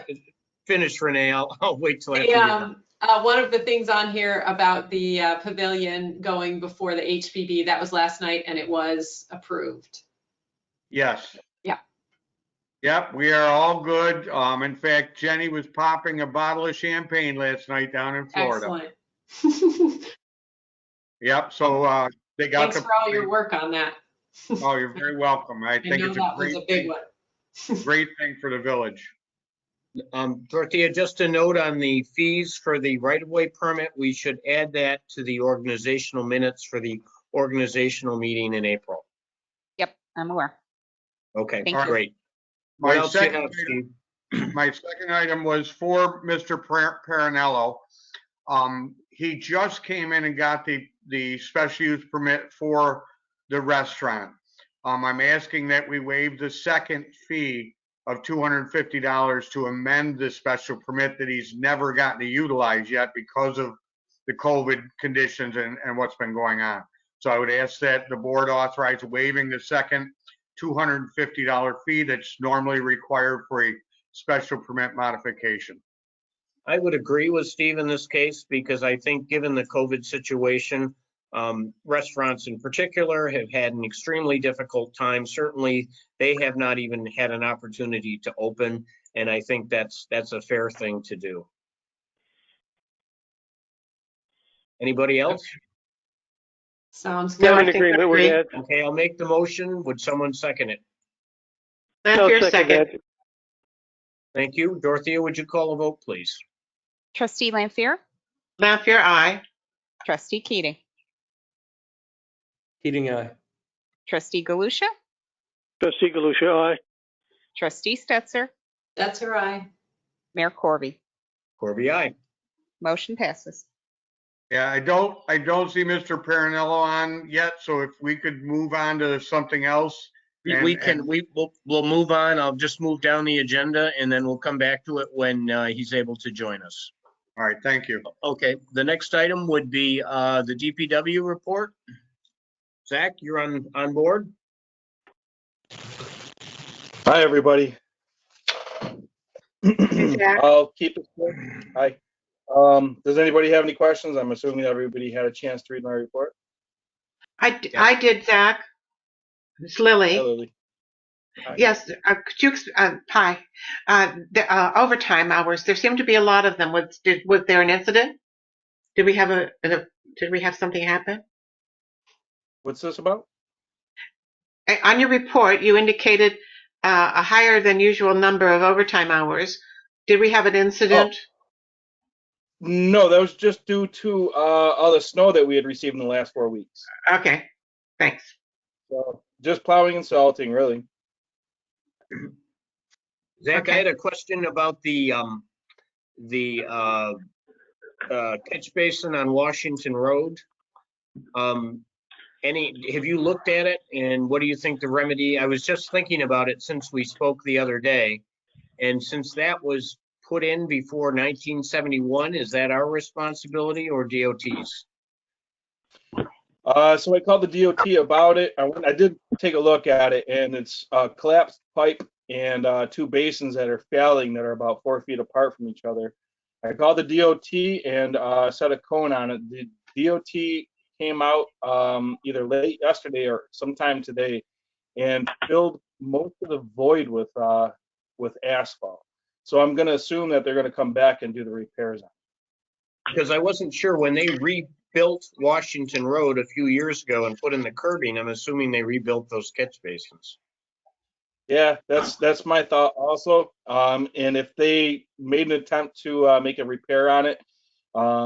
Finish, Renee. I'll wait till after you're done. One of the things on here about the pavilion going before the HPB, that was last night and it was approved. Yes. Yeah. Yep, we are all good. In fact, Jenny was popping a bottle of champagne last night down in Florida. Excellent. Yep, so they got Thanks for all your work on that. Oh, you're very welcome. I I think know it's that was a big one. great thing for the village. Dorothea, just a note on the fees for the right-of-way permit, we should add that to the organizational minutes for the organizational meeting in April. Yep, I'm aware. Okay, Thank you. great. What My else you second have, Steve? My second item was for Mr. Parinello. He just came in and got the special use permit for the restaurant. I'm asking that we waive the second fee of $250 to amend the special permit that he's never gotten to utilize yet because of the COVID conditions and what's been going on. So I would ask that the board authorize waiving the second $250 fee that's normally required for a special permit modification. I would agree with Steve in this case, because I think given the COVID situation, restaurants in particular have had an extremely difficult time. Certainly, they have not even had an opportunity to open, and I think that's a fair thing to do. Anybody else? Sounds No, good. I I'm in think agreement I with agree. that. Okay, I'll make the motion. Would someone second it? I'll Lampier, second second. that. Thank you. Dorothea, would you call a vote, please? Trustee Lampier, Lampier, aye. trustee Keating, Keating, aye. trustee Galusha, Trustee Galusha, aye. trustee Stetser, That's all right. Mayor Corby. Corby, aye. Motion passes. Yeah, I don't see Mr. Parinello on yet, so if we could move on to something else. We'll move on. I'll just move down the agenda and then we'll come back to it when he's able to join us. All right, thank you. Okay, the next item would be the DPW report. Zach, you're on board? Hi, everybody. Jack. I'll keep it quick. Hi. Does anybody have any questions? I'm assuming everybody had a chance to read my report. I did, Zach. It's Lily. Hi, Lily. Hi. Yes, could you, hi. The overtime hours, there seem to be a lot of them. Was there an incident? Did we have something happen? What's this about? On your report, you indicated a higher than usual number of overtime hours. Did we have an incident? No, that was just due to all the snow that we had received in the last 4 weeks. Okay, thanks. So just plowing and salting, really. Zach, I had a question about the catch basin on Washington Road. Have you looked at it, and what do you think the remedy? I was just thinking about it since we spoke the other day, and since that was put in before 1971, is that our responsibility or DOT's? So I called the DOT about it. I did take a look at it, and it's a collapsed pipe and 2 basins that are failing that are about 4 feet apart from each other. I called the DOT and set a cone on it. The DOT came out either late yesterday or sometime today and filled most of the void with asphalt. So I'm going to assume that they're going to come back and do the repairs on it. because I wasn't sure when they rebuilt Washington Road a few years ago and put in the curbing, I'm assuming they rebuilt those catch basins. Yeah, that's my thought also. And if they made an attempt to make a repair on it,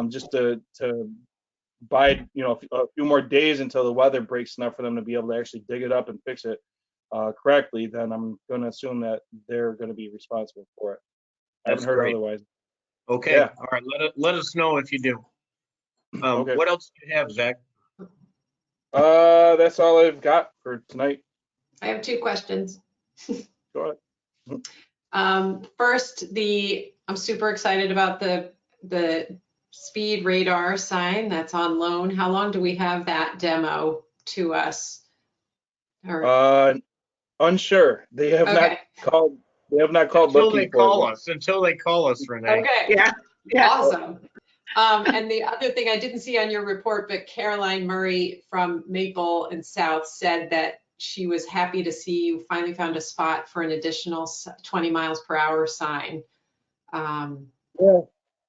just to buy, a few more days until the weather breaks enough for them to be able to actually dig it up and fix it correctly, then I'm going to assume that they're going to be responsible for it. I haven't That's heard great. otherwise. Okay, Yeah. all right, let us know if you do. Okay. What else do you have, Zach? That's all I've got for tonight. I have two questions. Go ahead. First, I'm super excited about the speed radar sign that's on loan. How long do we have that demo to us? Unsure. They have not Okay. called. They have not called Until looking they for call it. us, until they call us, Renee. Okay. Yeah. Awesome. And the other thing I didn't see on your report, but Caroline Murray from Maple and South said that she was happy to see you finally found a spot for an additional 20 miles per hour sign. Yeah.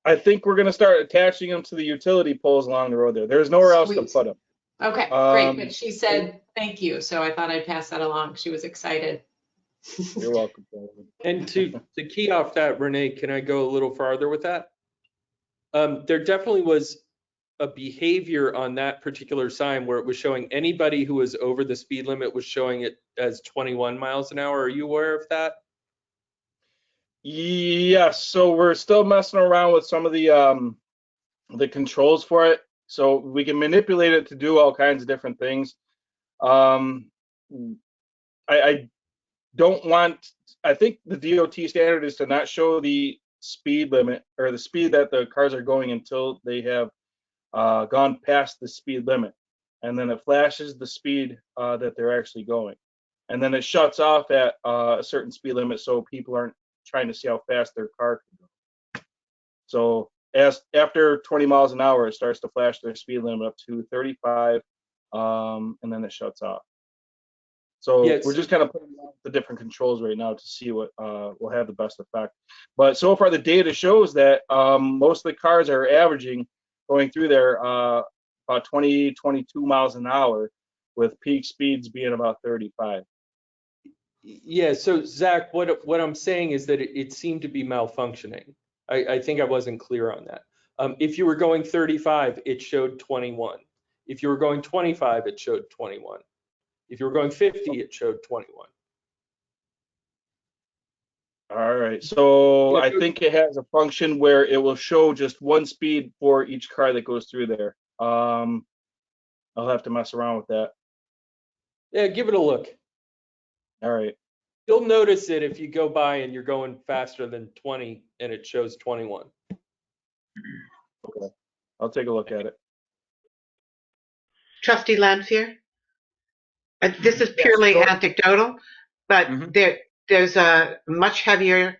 I think we're going to start attaching them to the utility poles along the road there. There's nowhere else to Sweet. put them. Okay, great. But she said thank you, so I thought I'd pass that along. She was excited. You're welcome. And to key off that, Renee, can I go a little farther with that? There definitely was a behavior on that particular sign where it was showing anybody who was over the speed limit was showing it as 21 miles an hour. Are you aware of that? Yes. So we're still messing around with some of the controls for it. So we can manipulate it to do all kinds of different things. I don't want. I think the DOT standard is to not show the speed limit or the speed that the cars are going until they have gone past the speed limit, and then it flashes the speed that they're actually going, and then it shuts off at a certain speed limit so people aren't trying to see how fast their car can go. So after 20 miles an hour, it starts to flash their speed limit up to 35, and then it shuts off. So Yes. we're just kind of putting out the different controls right now to see what will have the best effect. But so far, the data shows that most of the cars are averaging going through there about 20, 22 miles an hour, with peak speeds being about 35. Yeah, so Zach, what I'm saying is that it seemed to be malfunctioning. I think I wasn't clear on that. If you were going 35, it showed 21. If you were going 25, it showed 21. If you were going 50, it showed 21. All right, so Yeah, I think it has a function where it will show just one speed for each car that goes through there. I'll have to mess around with that. Yeah, give it a look. All right. You'll notice it if you go by and you're going faster than 20 and it shows 21. Okay, I'll take a look at it. Trustee Lampier? This is purely anecdotal, but there's a much heavier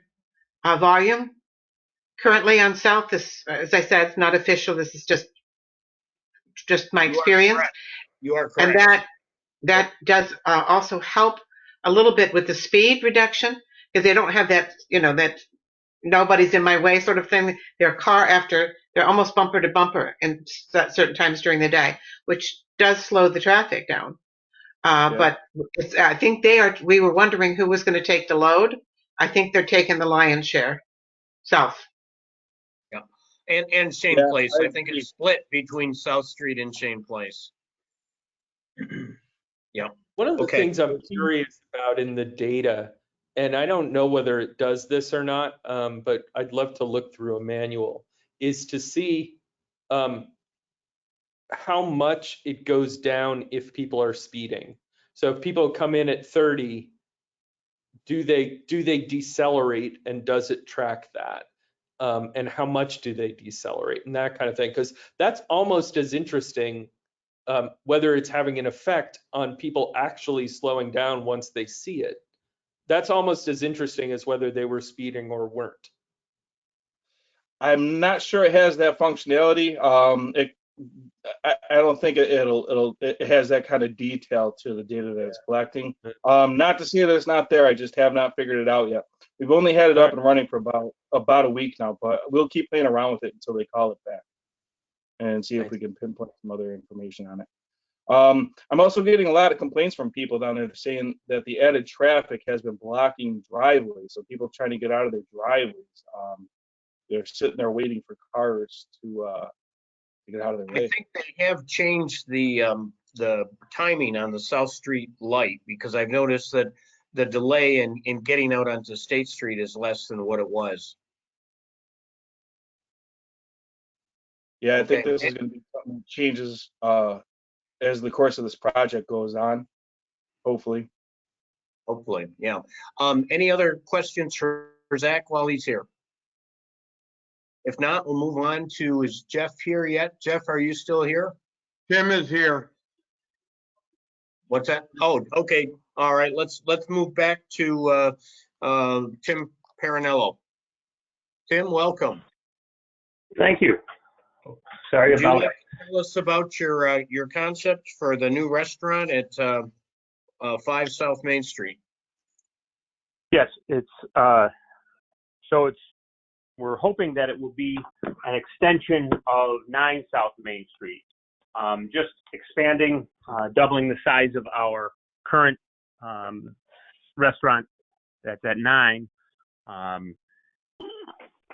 volume currently on South. This, as I said, it's not official. This is just my experience. You are correct. And that does also help a little bit with the speed reduction, because they don't have that, that nobody's in my way sort of thing. They're almost bumper to bumper in certain times during the day, which does slow the traffic down. But I think we were wondering who was going to take the load. I think they're taking the lion's share. South. Yeah. And Shane Place. I think it's split between South Street and Shane Place. Yeah. One of the things I'm curious about in the data, and I don't know whether it does this or not, but I'd love to look through a manual, is to see how much it goes down if people are speeding. So if people come in at 30, do they decelerate, and does it track that? And how much do they decelerate, and that kind of thing? Because that's almost as interesting, whether it's having an effect on people actually slowing down once they see it. That's almost as interesting as whether they were speeding or weren't. I'm not sure it has that functionality. I don't think it has that kind of detail to the data that it's collecting. Not to say that it's not there. I just have not figured it out yet. We've only had it up and running for about a week now, but we'll keep playing around with it until they call it back. and see if Nice. we can pinpoint some other information on it. I'm also getting a lot of complaints from people down there saying that the added traffic has been blocking driveways. So people trying to get out of their driveways, they're sitting there waiting for cars to get out of their I way. think they have changed the timing on the South Street light, because I've noticed that the delay in getting out onto State Street is less than what it was. Yeah, I think Okay. this is going to be something that changes as the course of this project goes on, hopefully. Hopefully, yeah. Any other questions for Zach while he's here? If not, we'll move on to, is Jeff here yet? Jeff, are you still here? Tim is here. What's that? Oh, okay. All right, let's move back to Tim Parinello. Tim, welcome. Thank you. Sorry Would you about like to tell us about your concept for the new restaurant at 5 South Main Street? Yes, it's we're hoping that it will be an extension of 9 South Main Street. Just expanding, doubling the size of our current restaurant that's at 9.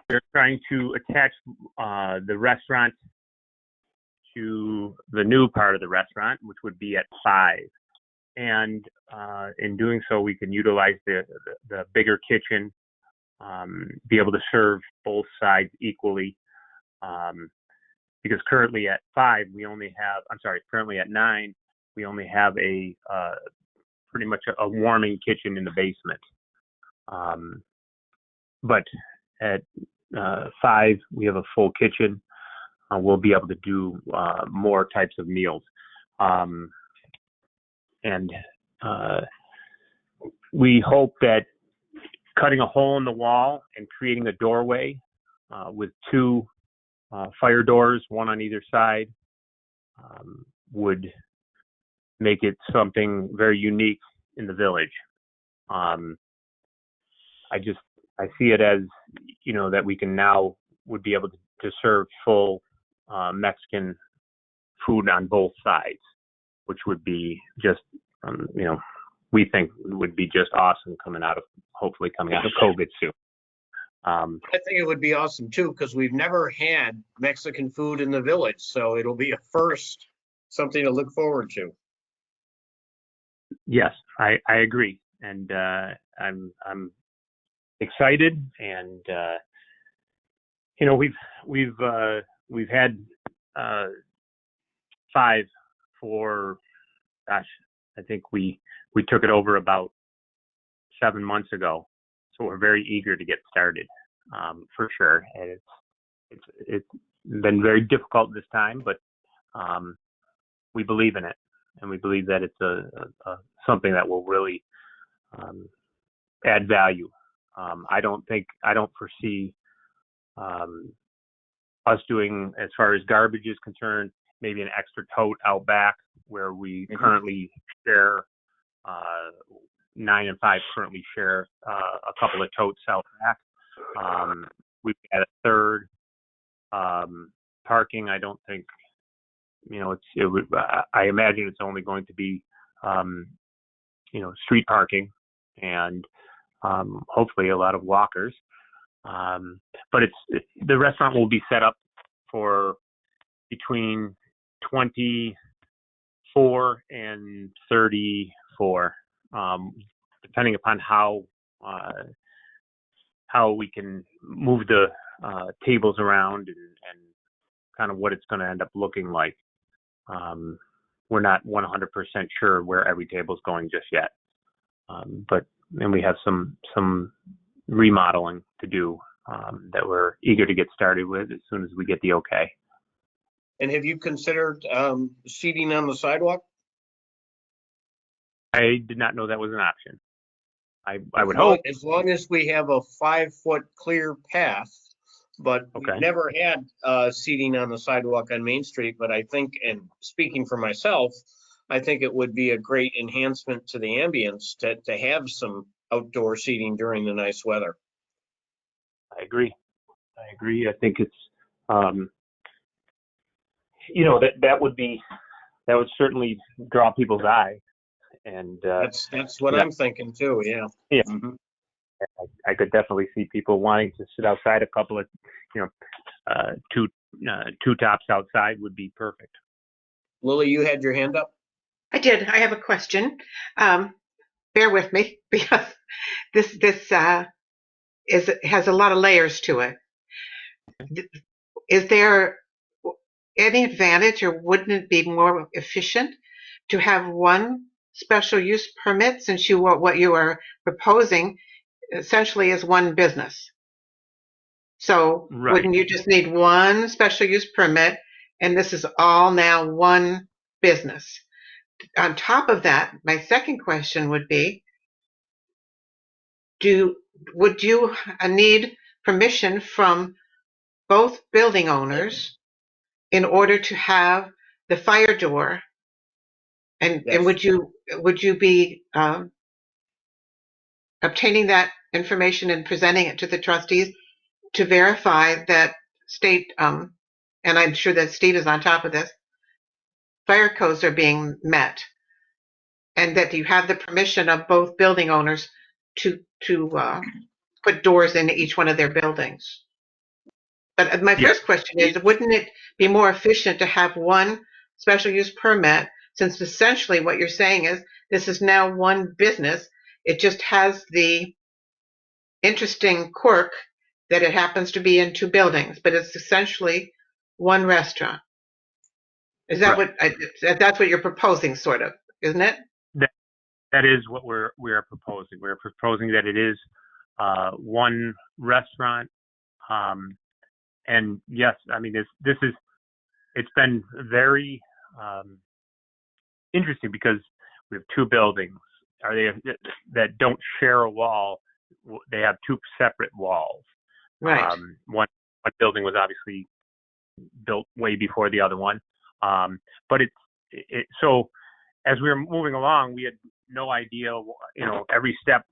We're trying to attach the restaurant to the new part of the restaurant, which would be at 5. And in doing so, we can utilize the bigger kitchen, be able to serve both sides equally. Because currently at 5, currently at 9, we only have a pretty much a warming kitchen in the basement. But at 5, we have a full kitchen. We'll be able to do more types of meals. And we hope that cutting a hole in the wall and creating a doorway with 2 fire doors, one on either side, would make it something very unique in the village. I see it as, that we can now would be able to serve full Mexican food on both sides, which would be just, we think would be just awesome hopefully coming out of COVID soon. I think it would be awesome too, because we've never had Mexican food in the village, so it'll be a first, something to look forward to. Yes, I agree, and I'm excited, and we've had 5 for, gosh, I think we took it over about 7 months ago, so we're very eager to get started, for sure. And it's been very difficult this time, but we believe in it, and we believe that it's a something that will really add value. I don't foresee us doing, as far as garbage is concerned, maybe an extra tote out back where we currently share, 9 and 5 currently share a couple of totes out back. We've got a third. Parking, I don't think, I imagine it's only going to be, street parking and hopefully a lot of walkers. But the restaurant will be set up for between 24 and 34, depending upon how we can move the tables around and kind of what it's going to end up looking like. We're not 100% sure where every table's going just yet, but we have some remodeling to do that we're eager to get started with as soon as we get the okay. And have you considered seating on the sidewalk? I did not know that was an option. I would hope. As long as we have a 5-foot clear path, but we've never had seating on the sidewalk on Main Street. But I think, and speaking for myself, I think it would be a great enhancement to the ambience to have some outdoor seating during the nice weather. I agree. I think it's that would certainly draw people's eye. And That's what yeah. I'm thinking too, yeah. Yeah. Mhm. I could definitely see people wanting to sit outside. A couple of, two tops outside would be perfect. Lily, you had your hand up? I did. I have a question. Bear with me because this has a lot of layers to it. Is there any advantage, or wouldn't it be more efficient to have one special use permit, since what you are proposing essentially is one business? So Right. wouldn't you just need one special use permit, and this is all now one business? On top of that, my second question would be, would you need permission from both building owners in order to have the fire door? And Yes. would you be obtaining that information and presenting it to the trustees to verify that state, and I'm sure that Steve is on top of this, fire codes are being met, and that you have the permission of both building owners to put doors in each one of their buildings? But my Yeah. first question is, wouldn't it be more efficient to have one special use permit, since essentially what you're saying is this is now one business? It just has the interesting quirk that it happens to be in two buildings, but it's essentially one restaurant. Is that Right. that's what you're proposing, sort of, isn't it? That is what we are proposing. We're proposing that it is one restaurant. And yes, I mean, it's been very interesting because we have two buildings. That don't share a wall? They have two separate walls. Right. One building was obviously built way before the other one. But so as we were moving along, we had no idea, every step.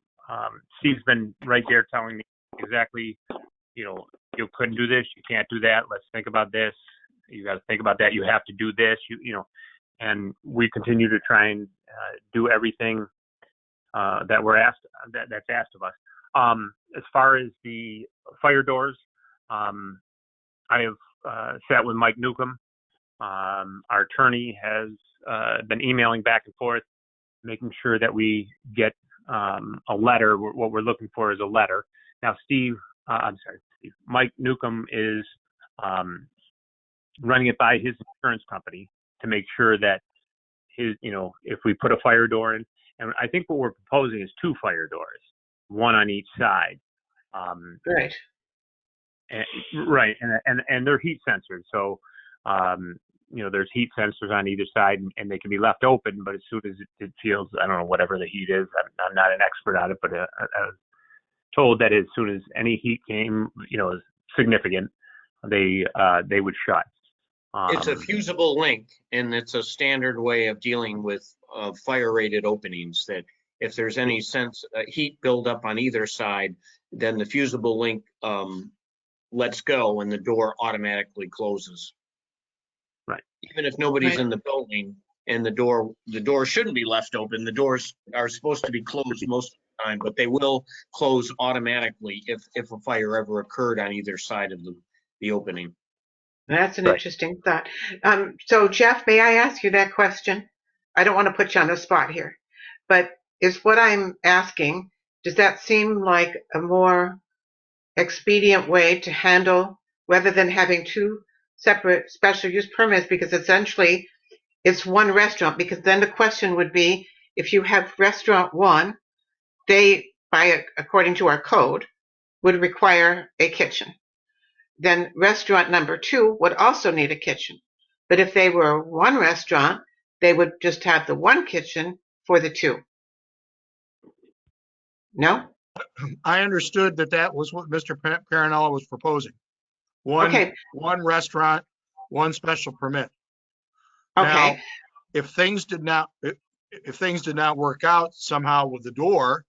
Steve's been right there telling me exactly, you couldn't do this, you can't do that, let's think about this, you got to think about that, you have to do this, and we continue to try and do everything that we're that's asked of us. As far as the fire doors, I have sat with Mike Newcomb. Our attorney has been emailing back and forth, making sure that we get a letter. What we're looking for is a letter. Now, Mike Newcomb is running it by his insurance company to make sure that if we put a fire door in, and I think what we're proposing is two fire doors, one on each side. Right. Right, and they're heat sensors, so there's heat sensors on either side, and they can be left open, but as soon as it feels, I don't know, whatever the heat is, I'm not an expert on it, but I was told that as soon as any heat came, significant, they would shut. It's a fusible link, and it's a standard way of dealing with fire-rated openings, that if there's any heat buildup on either side, then the fusible link lets go and the door automatically closes. Right. Even if nobody's in the building and the door shouldn't be left open, the doors are supposed to be closed most of the time, but they will close automatically if a fire ever occurred on either side of the opening. That's an interesting thought. So Jeff, may I ask you that question? I don't want to put you on the spot here, but is what I'm asking, does that seem like a more expedient way to handle, rather than having two separate special use permits? Because essentially it's one restaurant, because then the question would be, if you have restaurant one, they, according to our code, would require a kitchen. Then restaurant number two would also need a kitchen. But if they were one restaurant, they would just have the one kitchen for the two. No? I understood that was what Mr. Parinella was proposing. One restaurant, one special permit. Okay. Now, if things did not work out somehow with the door,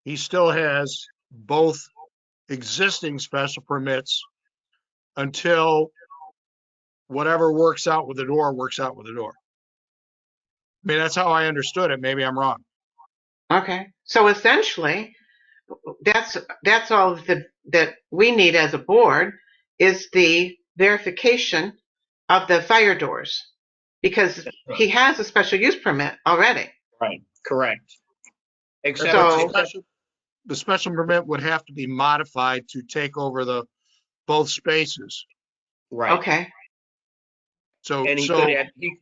he still has both existing special permits until whatever works out with the door, works out with the door. I mean, that's how I understood it. Maybe I'm wrong. Okay, so essentially, that's all that we need as a board is the verification of the fire doors, because he has a special use permit already. Right, correct. Except So- The special permit would have to be modified to take over both spaces. right. Okay, So, And so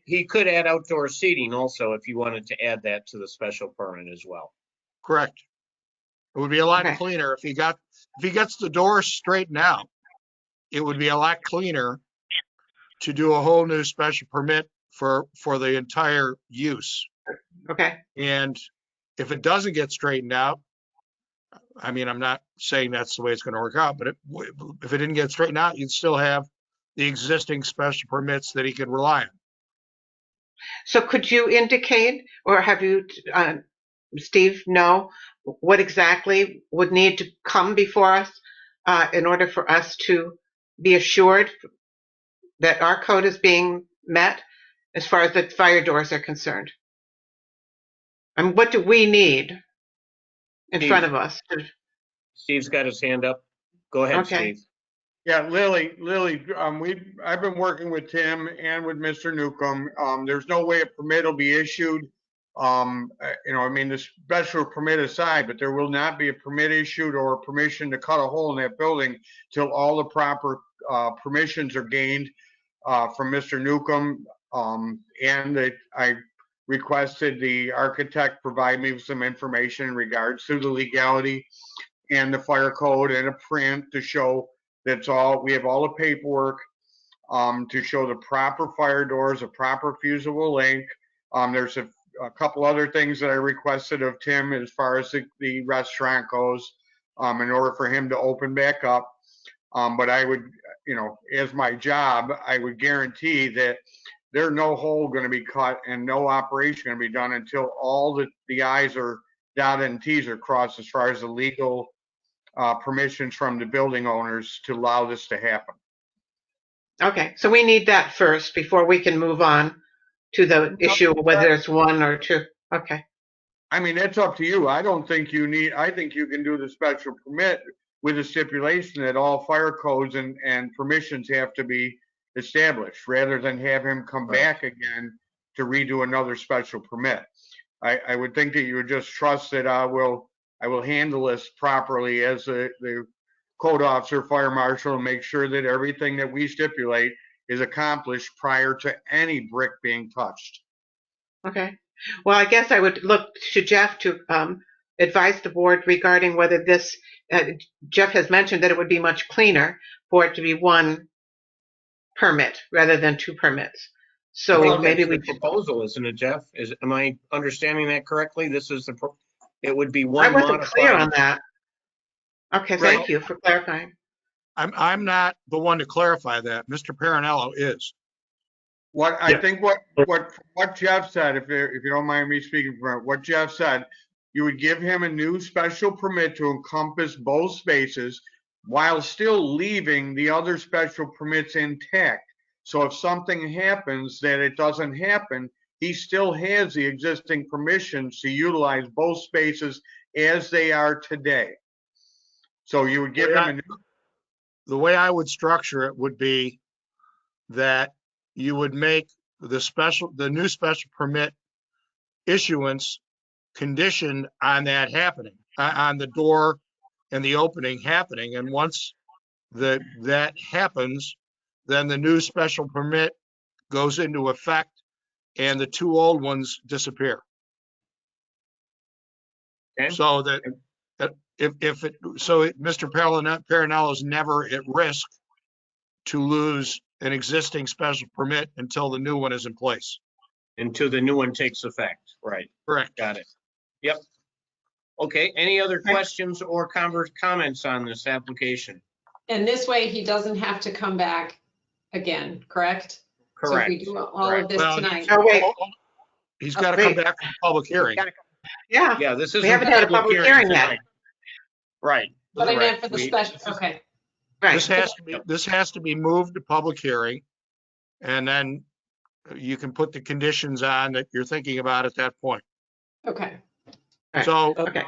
he could add outdoor seating also if you wanted to add that to the special permit as well. correct. It would be a lot Okay. cleaner if he gets the door straightened out. It would be a lot cleaner to do a whole new special permit for the entire use. okay, And if it doesn't get straightened out, I mean, I'm not saying that's the way it's going to work out, but if it didn't get straightened out, you'd still have the existing special permits that he could rely on. so could you indicate, or have you, Steve, know what exactly would need to come before us in order for us to be assured that our code is being met as far as the fire doors are concerned? And what do we need in Steve. front of us? Steve's got his hand up. Go ahead, Okay. Steve. Yeah, Lily, I've been working with Tim and with Mr. Newcomb. There's no way a permit will be issued. I mean, the special permit aside, but there will not be a permit issued or permission to cut a hole in that building till all the proper permissions are gained from Mr. Newcomb. And that I requested the architect provide me with some information in regards to the legality and the fire code and a print to show we have all the paperwork to show the proper fire doors, a proper fusible length. There's a couple other things that I requested of Tim as far as the restaurant goes, in order for him to open back up. But I would, as my job, I would guarantee that there's no hole going to be cut and no operation going to be done until all the I's are dotted and T's are crossed as far as the legal permissions from the building owners to allow this to happen. Okay, so we need that first before we can move on to the issue of whether it's one or two. Okay, I mean, that's up to you. I don't think you need, I think you can do the special permit with a stipulation that all fire codes and permissions have to be established, rather than have him come back again to redo another special permit. I would think that you would just trust that I will handle this properly as the code officer, fire marshal, and make sure that everything that we stipulate is accomplished prior to any brick being touched. okay. Well, I guess I would look to Jeff to advise the board regarding whether this, Jeff has mentioned that it would be much cleaner for it to be one permit rather than two permits. So I think maybe that's we the proposal, isn't it, Jeff? Am I understanding that correctly? This is it would be I one wasn't clear on modified. that. Okay, thank you for clarifying. I'm not the one to clarify that. Mr. Parinello is. I think what Jeff said, if you don't mind me speaking for him, what Jeff said, you would give him a new special permit to encompass both spaces while still leaving the other special permits intact. So if something happens that it doesn't happen, he still has the existing permissions to utilize both spaces as they are today. So you would give him a new. The way I would structure it would be that you would make the new special permit issuance conditioned on that happening, on the door and the opening happening. And once that happens, then the new special permit goes into effect and the two old ones disappear. Okay. So that Mr. Parinello is never at risk to lose an existing special permit until the new one is in place. Until the new one takes effect, right? Correct. Got it. Yep. Okay, any other questions or comments on this application? And this way, he doesn't have to come back again, correct? Correct. So if we do all of this Well, tonight. Oh, wait. He's got to come back from public hearing. Yeah. Yeah, this is. We haven't had a public hearing yet. Right. But I right. meant for the special, okay. Right. This has to be moved to public hearing. And then you can put the conditions on that you're thinking about at that point. Okay. So Okay.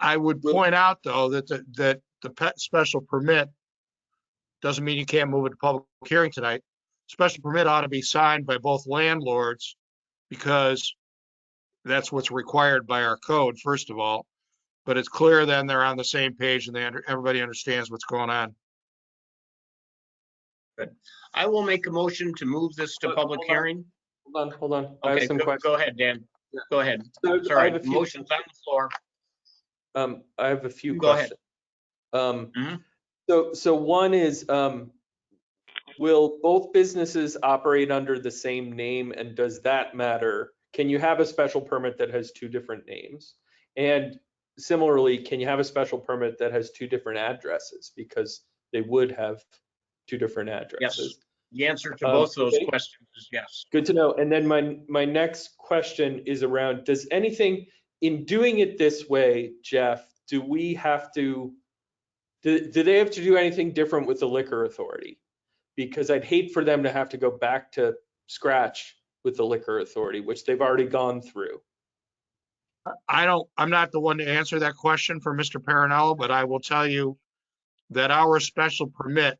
I would point out, though, that the pet special permit doesn't mean you can't move it to public hearing tonight. Special permit ought to be signed by both landlords because that's what's required by our code, first of all. But it's clear then they're on the same page and everybody understands what's going on. Good. I will make a motion to move this to public hearing. Hold on. I Okay, have some questions. go ahead, Dan. Go ahead. So I Sorry, have a few- motion's on the floor. I have a few Go ahead. questions. So one is, will both businesses operate under the same name, and does that matter? Can you have a special permit that has two different names? And similarly, can you have a special permit that has two different addresses? Because they would have two different addresses. Yes, the answer to both those okay. questions is yes. Good to know. And then my next question is around, does anything in doing it this way, Jeff, do we have to, do they have to do anything different with the liquor authority? Because I'd hate for them to have to go back to scratch with the liquor authority, which they've already gone through. I'm not the one to answer that question for Mr. Parinello, but I will tell you that our special permit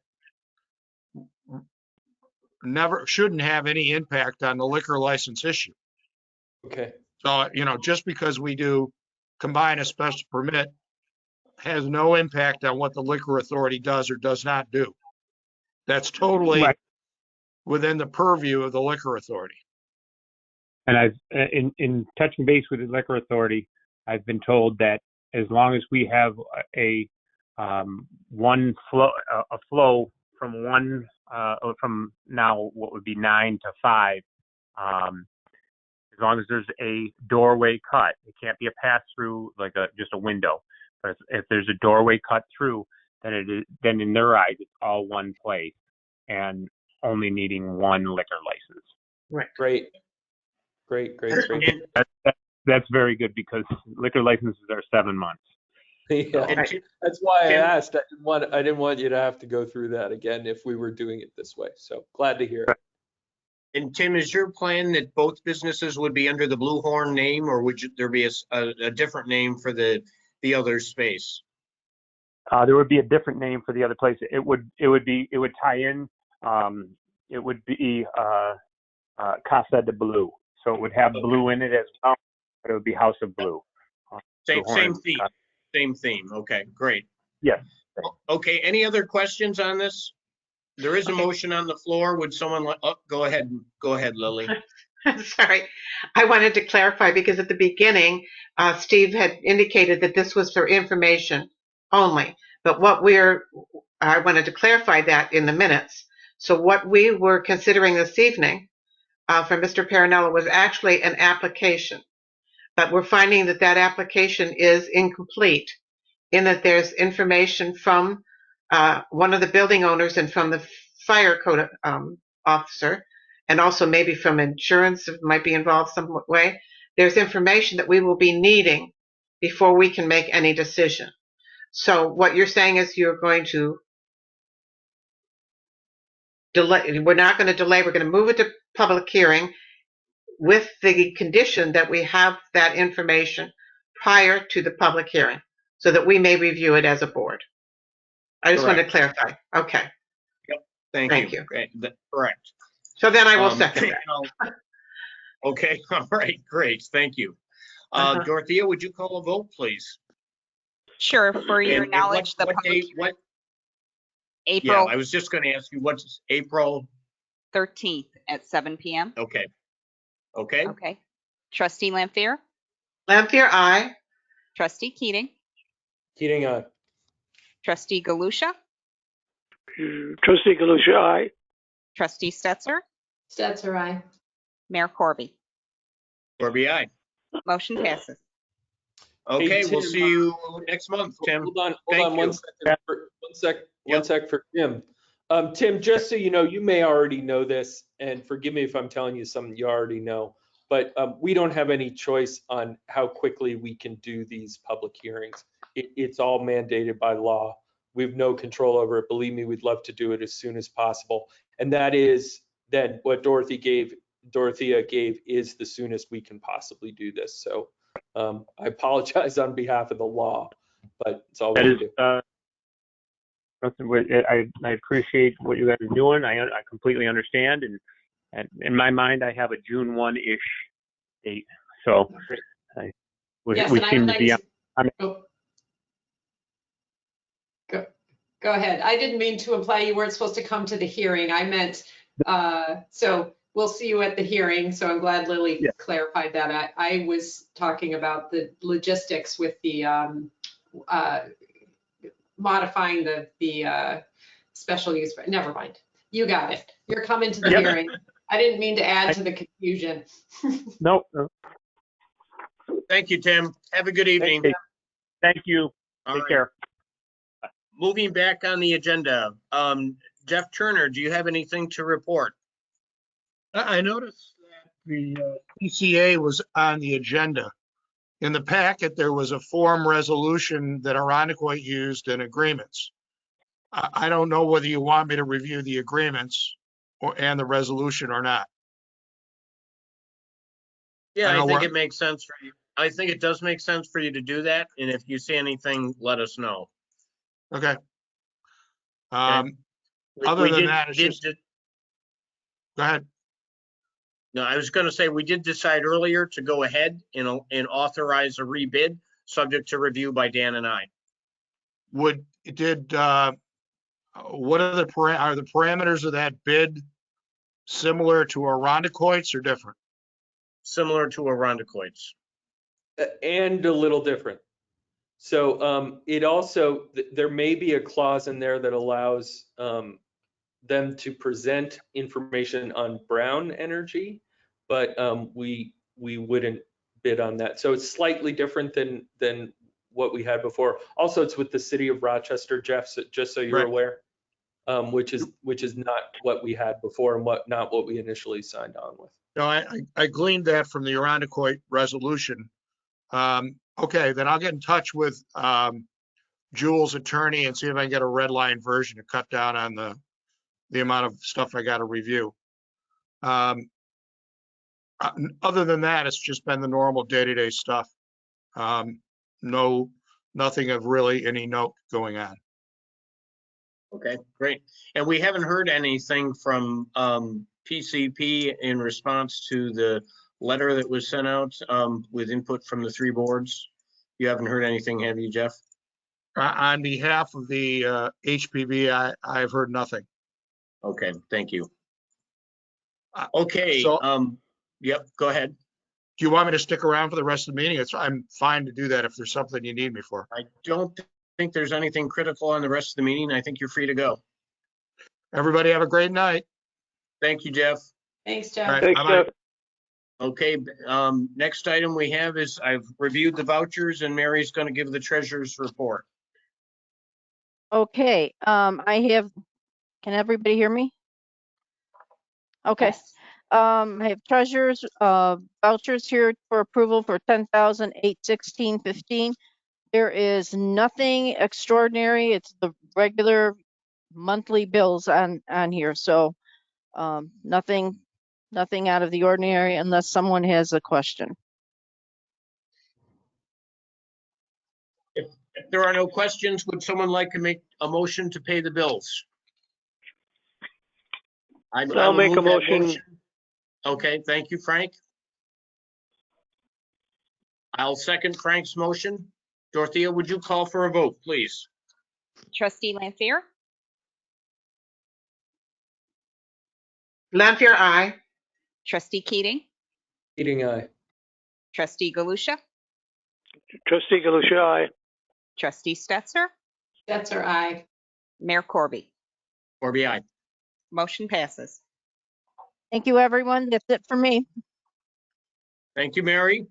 shouldn't have any impact on the liquor license issue. Okay. So, just because we do combine a special permit has no impact on what the liquor authority does or does not do. That's totally within the purview of the liquor authority. And I've, in touching base with the liquor authority, I've been told that as long as we have a flow from one, from now what would be 9 to 5, as long as there's a doorway cut, it can't be a pass through like just a window. But if there's a doorway cut through, then in their eyes it's all one place and only needing one liquor license. Right. Great. That's very good because liquor licenses are 7 months. Yeah, that's why I asked. I didn't want you to have to go through that again if we were doing it this way. So glad to hear it. And Tim, is your plan that both businesses would be under the Blue Horn name, or would there be a different name for the other space? There would be a different name for the other place. It would tie in. It would be Casa de Blue. So it would have blue in it as well, but it would be House of Blue. Same theme. Same theme. Okay, great. Yes. Okay, any other questions on this? There is a motion on the floor. Would someone go ahead, Lily. Sorry, I wanted to clarify because at the beginning, Steve had indicated that this was for information only. But I wanted to clarify that in the minutes. So what we were considering this evening for Mr. Parinello was actually an application. But we're finding that application is incomplete in that there's information from one of the building owners and from the fire code officer, and also maybe from insurance might be involved some way. There's information that we will be needing before we can make any decision. So what you're saying is you're going to delay. We're not going to delay. We're going to move it to public hearing with the condition that we have that information prior to the public hearing so that we may review it as a board. I just wanted to clarify. Okay. Yep. Thank you. Great. Correct. So then I will second that. Okay. All right. Great. Thank you. Dorothea, would you call a vote, please? Sure. For your knowledge, the public what? April. Yeah, I was just going to ask you what's April 13th at 7 p.m. Okay. Okay. Okay. Trustee Lampier. Lampier, aye. Trustee Keating. Keating, aye. Trustee Galusha. Trustee Galusha, aye. Trustee Stetser. Stetser, aye. Mayor Corby. Corby, aye. Motion passes. Okay, Hey, Tim, we'll see you next month, Tim. Hold on one sec for Tim. Tim, just so you know, you may already know this, and forgive me if I'm telling you something you already know, but we don't have any choice on how quickly we can do these public hearings. It's all mandated by law. We have no control over it. Believe me, we'd love to do it as soon as possible. And that is that what Dorothea gave is the soonest we can possibly do this. So I apologize on behalf of the law, but it's all we That can is, do. I appreciate what you guys are doing. I completely understand, and in my mind, I have a June 1-ish date. So we Yes, and I seem would to like be to. on. Oh. Go ahead. I didn't mean to imply you weren't supposed to come to the hearing. I meant, so we'll see you at the hearing. So I'm glad Lily clarified that. I was talking about the logistics with the modifying the special use. Never mind. You got it. You're coming to the hearing. I didn't mean to add to the confusion. No. Thank you, Tim. Have a good evening. Thank you. All Take right. care. Moving back on the agenda, Jeff Turner, do you have anything to report? I noticed that the PCA was on the agenda. In the packet, there was a form resolution that Irondequoit used in agreements. I don't know whether you want me to review the agreements and the resolution or not. Yeah, I think it makes sense for you. I think it does make sense for you to do that. And if you see anything, let us know. Okay. We Other than did- that, it's did- just, did- go ahead. No, I was going to say, we did decide earlier to go ahead and authorize a rebid, subject to review by Dan and I. What are the parameters of that bid similar to Irondequoit's or different? Similar to Irondequoit's. And a little different. So it also, there may be a clause in there that allows them to present information on brown energy, but we wouldn't bid on that. So it's slightly different than what we had before. Also, it's with the city of Rochester, Jeff, just so you're Right. aware, which is not what we had before and not what we initially signed on with. No, I gleaned that from the Irondequoit resolution. Okay, then I'll get in touch with Jules' attorney and see if I can get a red line version to cut down on the amount of stuff I got to review. Other than that, it's just been the normal day-to-day stuff. Nothing of really any note going on. Okay, great. And we haven't heard anything from PCP in response to the letter that was sent out with input from the three boards. You haven't heard anything, have you, Jeff? On behalf of the HPV, I've heard nothing. Okay, thank you. Okay, So- yep, go ahead. Do you want me to stick around for the rest of the meeting? I'm fine to do that if there's something you need me for. I don't think there's anything critical on the rest of the meeting. I think you're free to go. Everybody have a great night. Thank you, Jeff. Thanks, All Jeff. right, Thanks, bye-bye. Jeff. Okay, next item we have is I've reviewed the vouchers and Mary's going to give the treasurer's report. Okay, I have, can everybody hear me? Okay. Yes. I have treasurer's vouchers here for approval for $10,816.15. There is nothing extraordinary. It's the regular monthly bills on here. So nothing out of the ordinary unless someone has a question. If there are no questions, would someone like to make a motion to pay the bills? I I'll will make a move that motion. Okay, thank you, Frank. I'll second Frank's motion. Dorothea, would you call for a vote, please? Trustee Lampier, Lampier, aye. trustee Keating, Keating, aye. trustee Galusha, Trustee Galusha, aye. trustee Stetser, Stetser, aye. Mayor Corby. Corby, aye. Motion passes. Thank you, everyone. That's it for me. Thank you, Mary.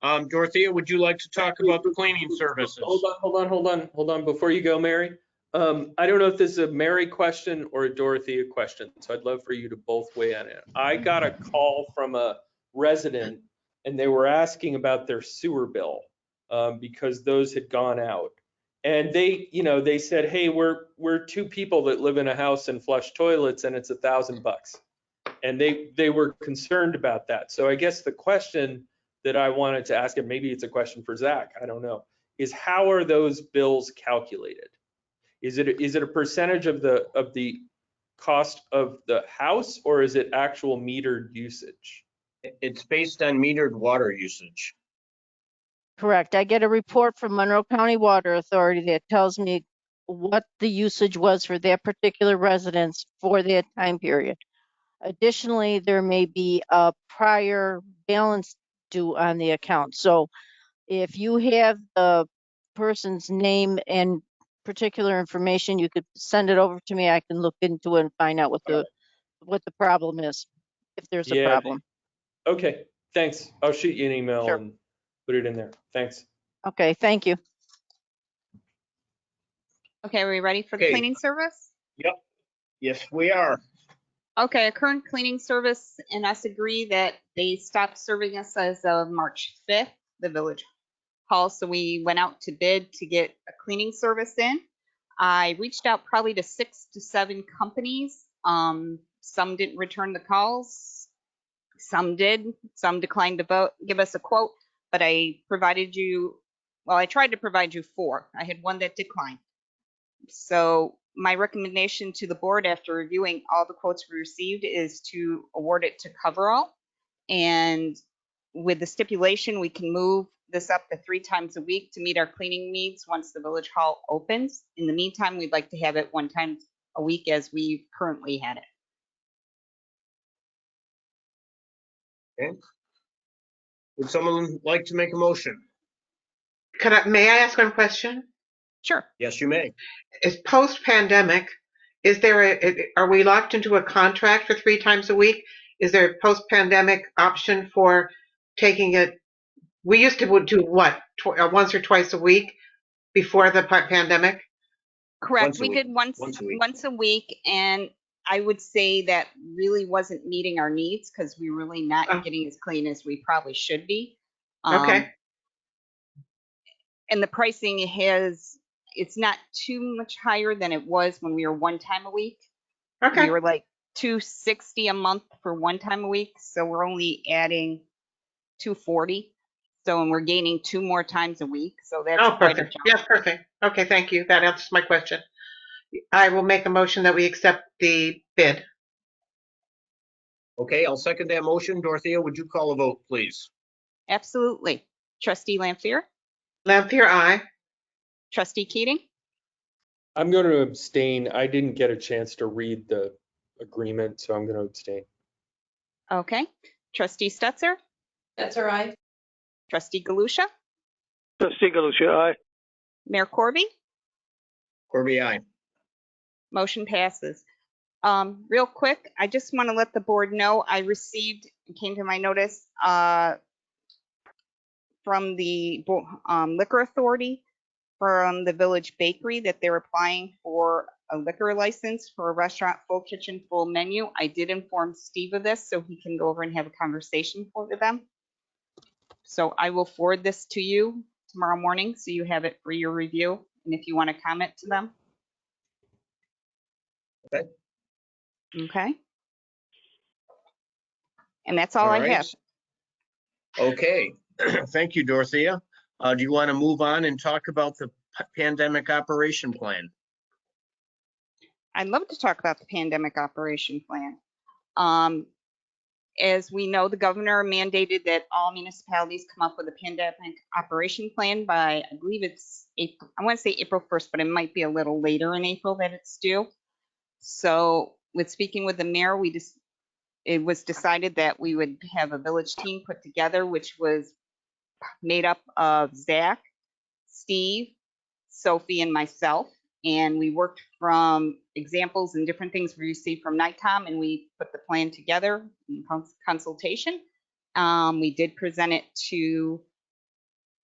Dorothea, would you like to talk about the cleaning services? Hold on. Before you go, Mary, I don't know if this is a Mary question or a Dorothea question, so I'd love for you to both weigh in on it. I got a call from a resident and they were asking about their sewer bill because those had gone out. And they, you know, they said, hey, we're two people that live in a house and flush toilets and it's $1,000. And they were concerned about that. So I guess the question that I wanted to ask, and maybe it's a question for Zach, I don't know, is how are those bills calculated? Is it a percentage of the cost of the house, or is it actual metered usage? It's based on metered water usage. Correct. I get a report from Monroe County Water Authority that tells me what the usage was for their particular residence for their time period. Additionally, there may be a prior balance due on the account. So if you have the person's name and particular information, you could send it over to me. I can look into it and find out what the problem is, if there's a Yeah. problem. Okay, thanks. I'll shoot you an email Sure. and put it in there. Thanks. Okay, thank you. Okay, are we ready for the Okay. cleaning service? Yep. Yes, we are. Okay, a current cleaning service and us agree that they stopped serving us as of March 5th, the village hall. So we went out to bid to get a cleaning service in. I reached out probably to 6 to 7 companies. Some didn't return the calls. Some did. Some declined to give us a quote, but I provided you, well, I tried to provide you 4. I had one that declined. So my recommendation to the board after reviewing all the quotes we received is to award it to Coverall. And with the stipulation, we can move this up to 3 times a week to meet our cleaning needs once the village hall opens. In the meantime, we'd like to have it 1 time a week as we currently had it. Okay. Would someone like to make a motion? May I ask one question? Sure. Yes, you may. Is post-pandemic, are we locked into a contract for 3 times a week? Is there a post-pandemic option for taking it? We used to do what, once or twice a week before the pandemic? Correct. We did once a week, and I would say that really wasn't meeting our needs because we're really not getting as clean as we probably should be. Okay. And the pricing it's not too much higher than it was when we were 1 time a week. Okay. We were like $260 a month for 1 time a week, so we're only adding $240. So, and we're gaining 2 more times a week. So that's quite a perfect. jump. Yes, perfect. Okay, thank you. That answers my question. I will make a motion that we accept the bid. Okay, I'll second that motion. Dorothea, would you call a vote, please? Absolutely. Trustee Lampier, Lampier, aye. Trustee Keating, I'm going to abstain. I didn't get a chance to read the agreement, so I'm going to abstain. okay. Trustee Stetzer, That's all right. Trustee Galusha, Trustee Galusha, aye. Mayor Corby, Corby, aye. motion passes. Real quick, I just want to let the board know I received, it came to my notice from the liquor authority from the village bakery that they're applying for a liquor license for a restaurant, full kitchen, full menu. I did inform Steve of this so he can go over and have a conversation with them. So I will forward this to you tomorrow morning so you have it for your review and if you want to comment to them. Okay. Okay. And that's all I right. have. Okay, thank you, Dorothea. Do you want to move on and talk about the pandemic operation plan? I'd love to talk about the pandemic operation plan. As we know, the governor mandated that all municipalities come up with a pandemic operation plan by, I believe it's April, I want to say April 1st, but it might be a little later in April that it's due. So with speaking with the mayor, it was decided that we would have a village team put together, which was made up of Zach, Steve, Sophie, and myself. And we worked from examples and different things we received from NICOM, and we put the plan together in consultation. We did present it to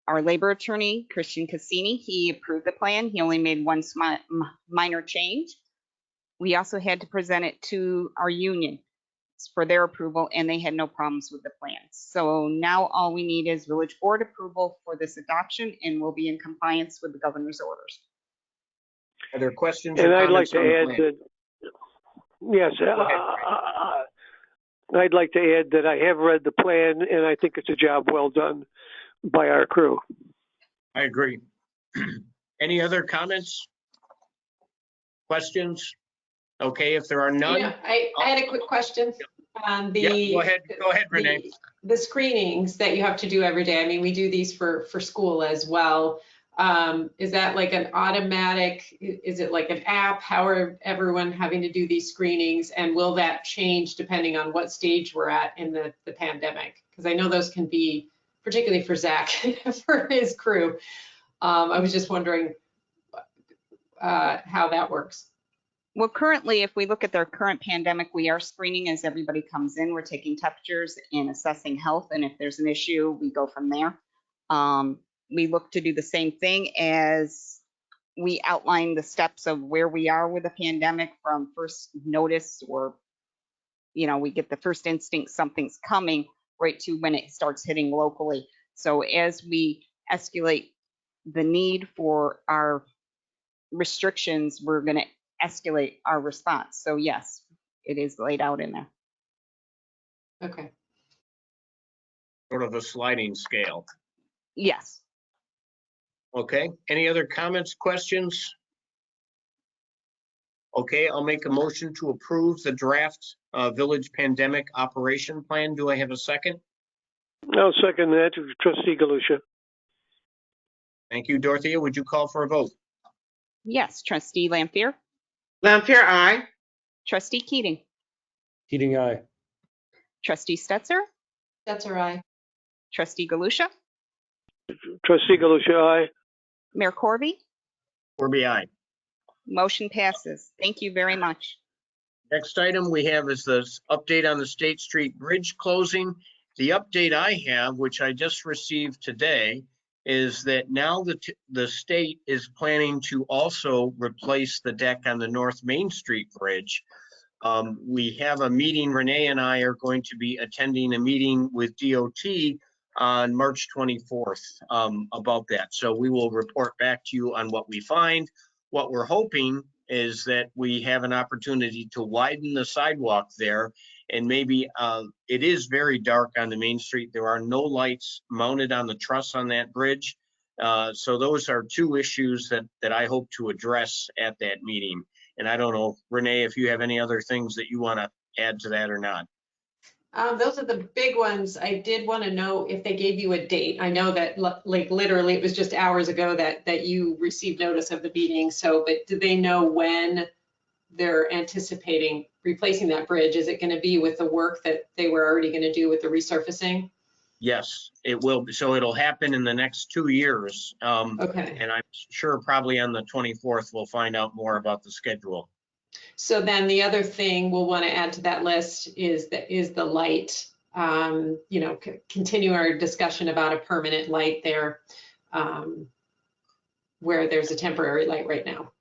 our labor attorney, Christian Cassini. He approved the plan. He only made one minor change. We also had to present it to our union. for their approval, and they had no problems with the plans. So now all we need is village board approval for this adoption, and we'll be in compliance with the governor's orders. Are there questions or And I'd like comments to on the add plan? that, yes, I'd like to add that I have read the plan and I think it's a job well done by our crew. I agree. Any other comments? Questions? Okay, if there are none. Yeah, I had a quick question on the. Yeah, go ahead, Renee. The screenings that you have to do every day. I mean, we do these for school as well. Is that like an automatic, is it like an app? How are everyone having to do these screenings? And will that change depending on what stage we're at in the pandemic? Because I know those can be, particularly for Zach, for his crew. I was just wondering how that works. Well, currently, if we look at their current pandemic, we are screening as everybody comes in. We're taking temperatures and assessing health. And if there's an issue, we go from there. We look to do the same thing as we outline the steps of where we are with the pandemic from first notice, or, you know, we get the first instinct something's coming, right to when it starts hitting locally. So as we escalate the need for our restrictions, we're going to escalate our response. So yes, it is laid out in there. Okay. Sort of a sliding scale. Yes. Okay, any other comments, questions? Okay, I'll make a motion to approve the draft village pandemic operation plan. Do I have a second? I'll second that, trustee Galusha. Thank you, Dorothea. Would you call for a vote? Yes, trustee Lampier, Lampier, aye. trustee Keating, Keating, aye. trustee Stetser, Stetser, aye. trustee Galusha, Trustee Galusha, aye. Mayor Corby. Corby, aye. Motion passes. Thank you very much. Next item we have is this update on the State Street Bridge closing. The update I have, which I just received today, is that now the state is planning to also replace the deck on the North Main Street Bridge. We have a meeting, Renee and I are going to be attending a meeting with DOT on March 24th about that. So we will report back to you on what we find. What we're hoping is that we have an opportunity to widen the sidewalk there, and maybe it is very dark on the Main Street. There are no lights mounted on the truss on that bridge. So those are two issues that I hope to address at that meeting. And I don't know, Renee, if you have any other things that you want to add to that or not. Those are the big ones. I did want to know if they gave you a date. I know that like literally it was just hours ago that you received notice of the meeting. So, but do they know when they're anticipating replacing that bridge? Is it going to be with the work that they were already going to do with the resurfacing? Yes, it will. So it'll happen in the next 2 years. Okay. And I'm sure probably on the 24th, we'll find out more about the schedule. So then the other thing we'll want to add to that list is the light. You know, continue our discussion about a permanent light there, where there's a temporary light right now.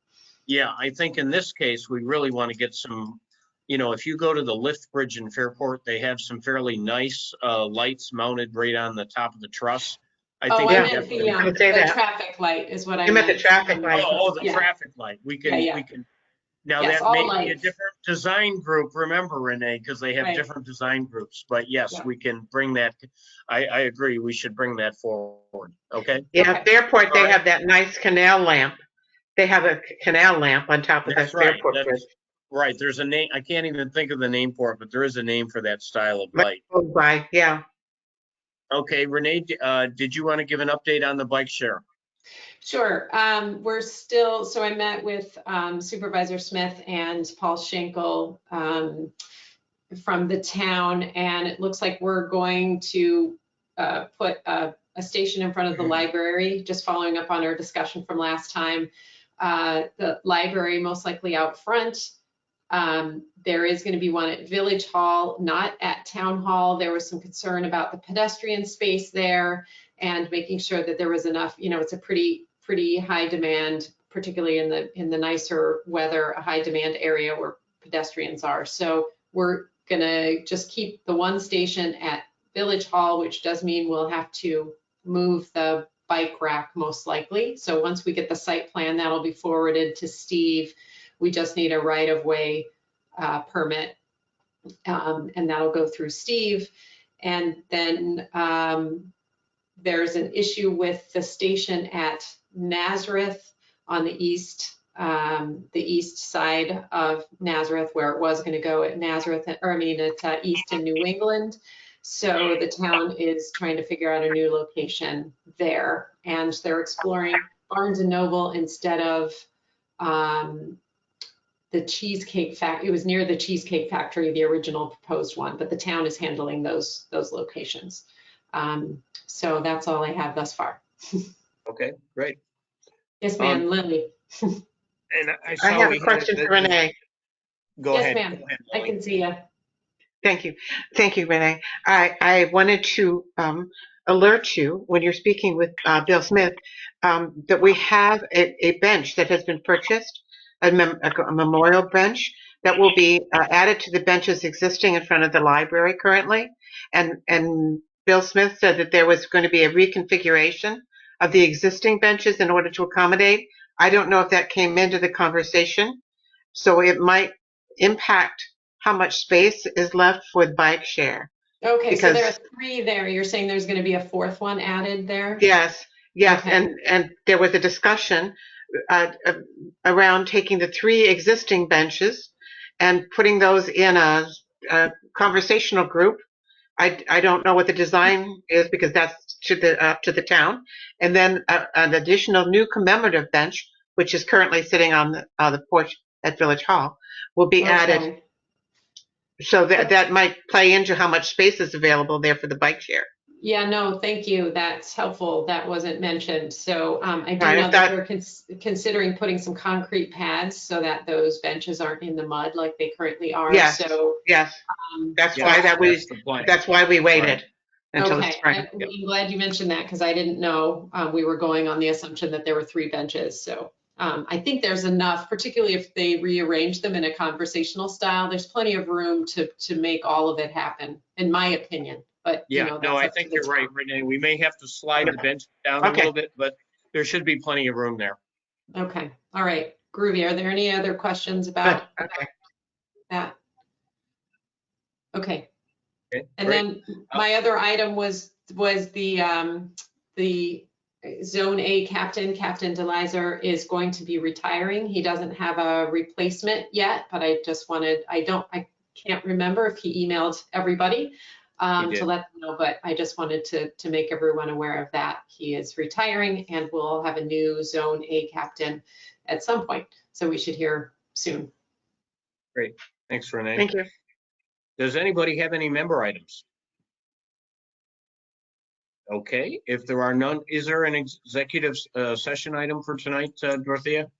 Yeah, I think in this case, we really want to get some, you know, if you go to the lift bridge in Fairport, they have some fairly nice lights mounted right on the top of the truss. I think I meant the traffic light is what I meant. The traffic light. Oh, the traffic light. We can. Now yes, that may be lights. a different design group, remember, Renee, because they have different design groups. But yes, we can bring that. I agree. We should bring that forward. Okay. Yeah, at the airport, they have that nice canal lamp. They have a canal lamp on top of that airport bridge. Right. There's a name. I can't even think of the name for it, but there is a name for that style of light. Yeah. Okay, Renee, did you want to give an update on the bike share? Sure. We're still, so I met with Supervisor Smith and Paul Schenkel from the town, and it looks like we're going to put a station in front of the library, just following up on our discussion from last time. The library most likely out front. There is going to be one at Village Hall, not at Town Hall. There was some concern about the pedestrian space there and making sure that there was enough, you know, it's a pretty high demand, particularly in the nicer weather, a high demand area where pedestrians are. So we're gonna just keep the one station at Village Hall, which does mean we'll have to move the bike rack most likely. So once we get the site plan, that'll be forwarded to Steve. We just need a right-of-way permit, and that'll go through Steve. And then there's an issue with the station at Nazareth on the east side of Nazareth, where it was going to go at Nazareth, or I mean at East in New England. So the town is trying to figure out a new location there, and they're exploring Barnes and Noble instead of the Cheesecake Factory. It was near the Cheesecake Factory, the original proposed one, but the town is handling those locations. So that's all I have thus far. Okay, great. Yes, ma'am, Lily. And I have a question for Renee. Go Yes, ahead. ma'am. Go ahead, I Lily. can see you. Thank you. Thank you, Renee. I wanted to alert you when you're speaking with Bill Smith that we have a bench that has been purchased, a memorial bench that will be added to the benches existing in front of the library currently. And Bill Smith said that there was going to be a reconfiguration of the existing benches in order to accommodate. I don't know if that came into the conversation, so it might impact how much space is left for the bike share. Okay, so there are Because 3 there. You're saying there's going to be a 4th one added there? yes, Okay. and there was a discussion around taking the 3 existing benches and putting those in a conversational group. I don't know what the design is because that's up to the town. And then an additional new commemorative bench, which is currently sitting on the porch at Village Hall, will be added. Okay. So that might play into how much space is available there for the bike share. Yeah, no, thank you. That's helpful. That wasn't mentioned. So I do Right, know if that that- we're considering putting some concrete pads so that those benches aren't in the mud like they currently are. Yes, So yes. That's Yeah, why that's the plan. that's why we waited Right. until the okay, spring. I'm glad you mentioned that because I didn't know. We were going on the assumption that there were 3 benches. So I think there's enough, particularly if they rearrange them in a conversational style. There's plenty of room to make all of it happen, in my opinion. But Yeah, you know, no, that's I up to think the you're right, town. Renee. We may have to slide the bench down a Okay. little bit, but there should be plenty of room there. Okay, all right, groovy. Are there any other questions about Good, okay. that? Okay, Okay, and great. then my other item was the Zone A captain, Captain DeLizer, is going to be retiring. He doesn't have a replacement yet, but I just wanted, I can't remember if he emailed everybody He did. to let them know, but I just wanted to make everyone aware of that. He is retiring and we'll have a new Zone A captain at some point. So we should hear soon. Great. Thanks, Renee. Thank you. Does anybody have any member items? Okay, if there are none, is there an executive session item for tonight, Dorothea?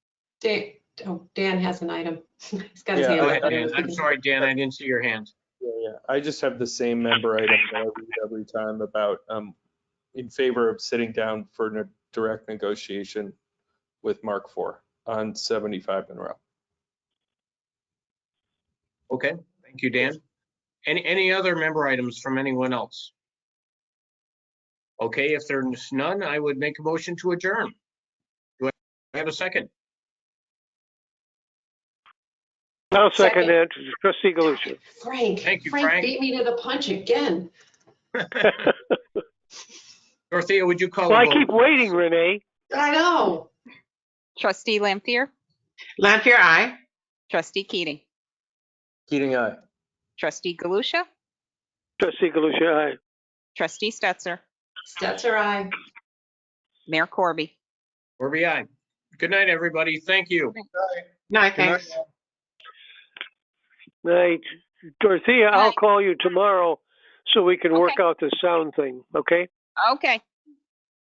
Dan has an item. He's got his Yeah, hand Go up. ahead, Dan. I'm sorry, Dan, I didn't see your hand. Yeah. I just have the same member item that I read every time about in favor of sitting down for a direct negotiation with Mark IV on 75 Monroe. Okay, thank you, Dan. Any other member items from anyone else? Okay, if there's none, I would make a motion to adjourn. Do I have a second? I'll second Second. that. Trustee Galusha. Frank, Thank you, Frank Frank. beat me to the punch again. Dorothea, would you call Well, the I vote? keep waiting, Renee. I know. Trustee Lampier, Lanfear, aye. Trustee Keating, Keating, aye. Trustee Galusha, Trustee Galusha, aye. Trustee Stetser, Stetser, aye. Mayor Corby. Corby, aye. Good night, everybody. Thank you. Night, thanks. Night. Dorothea, I'll Night. call you tomorrow so we can work Okay. out the sound thing, okay? Okay.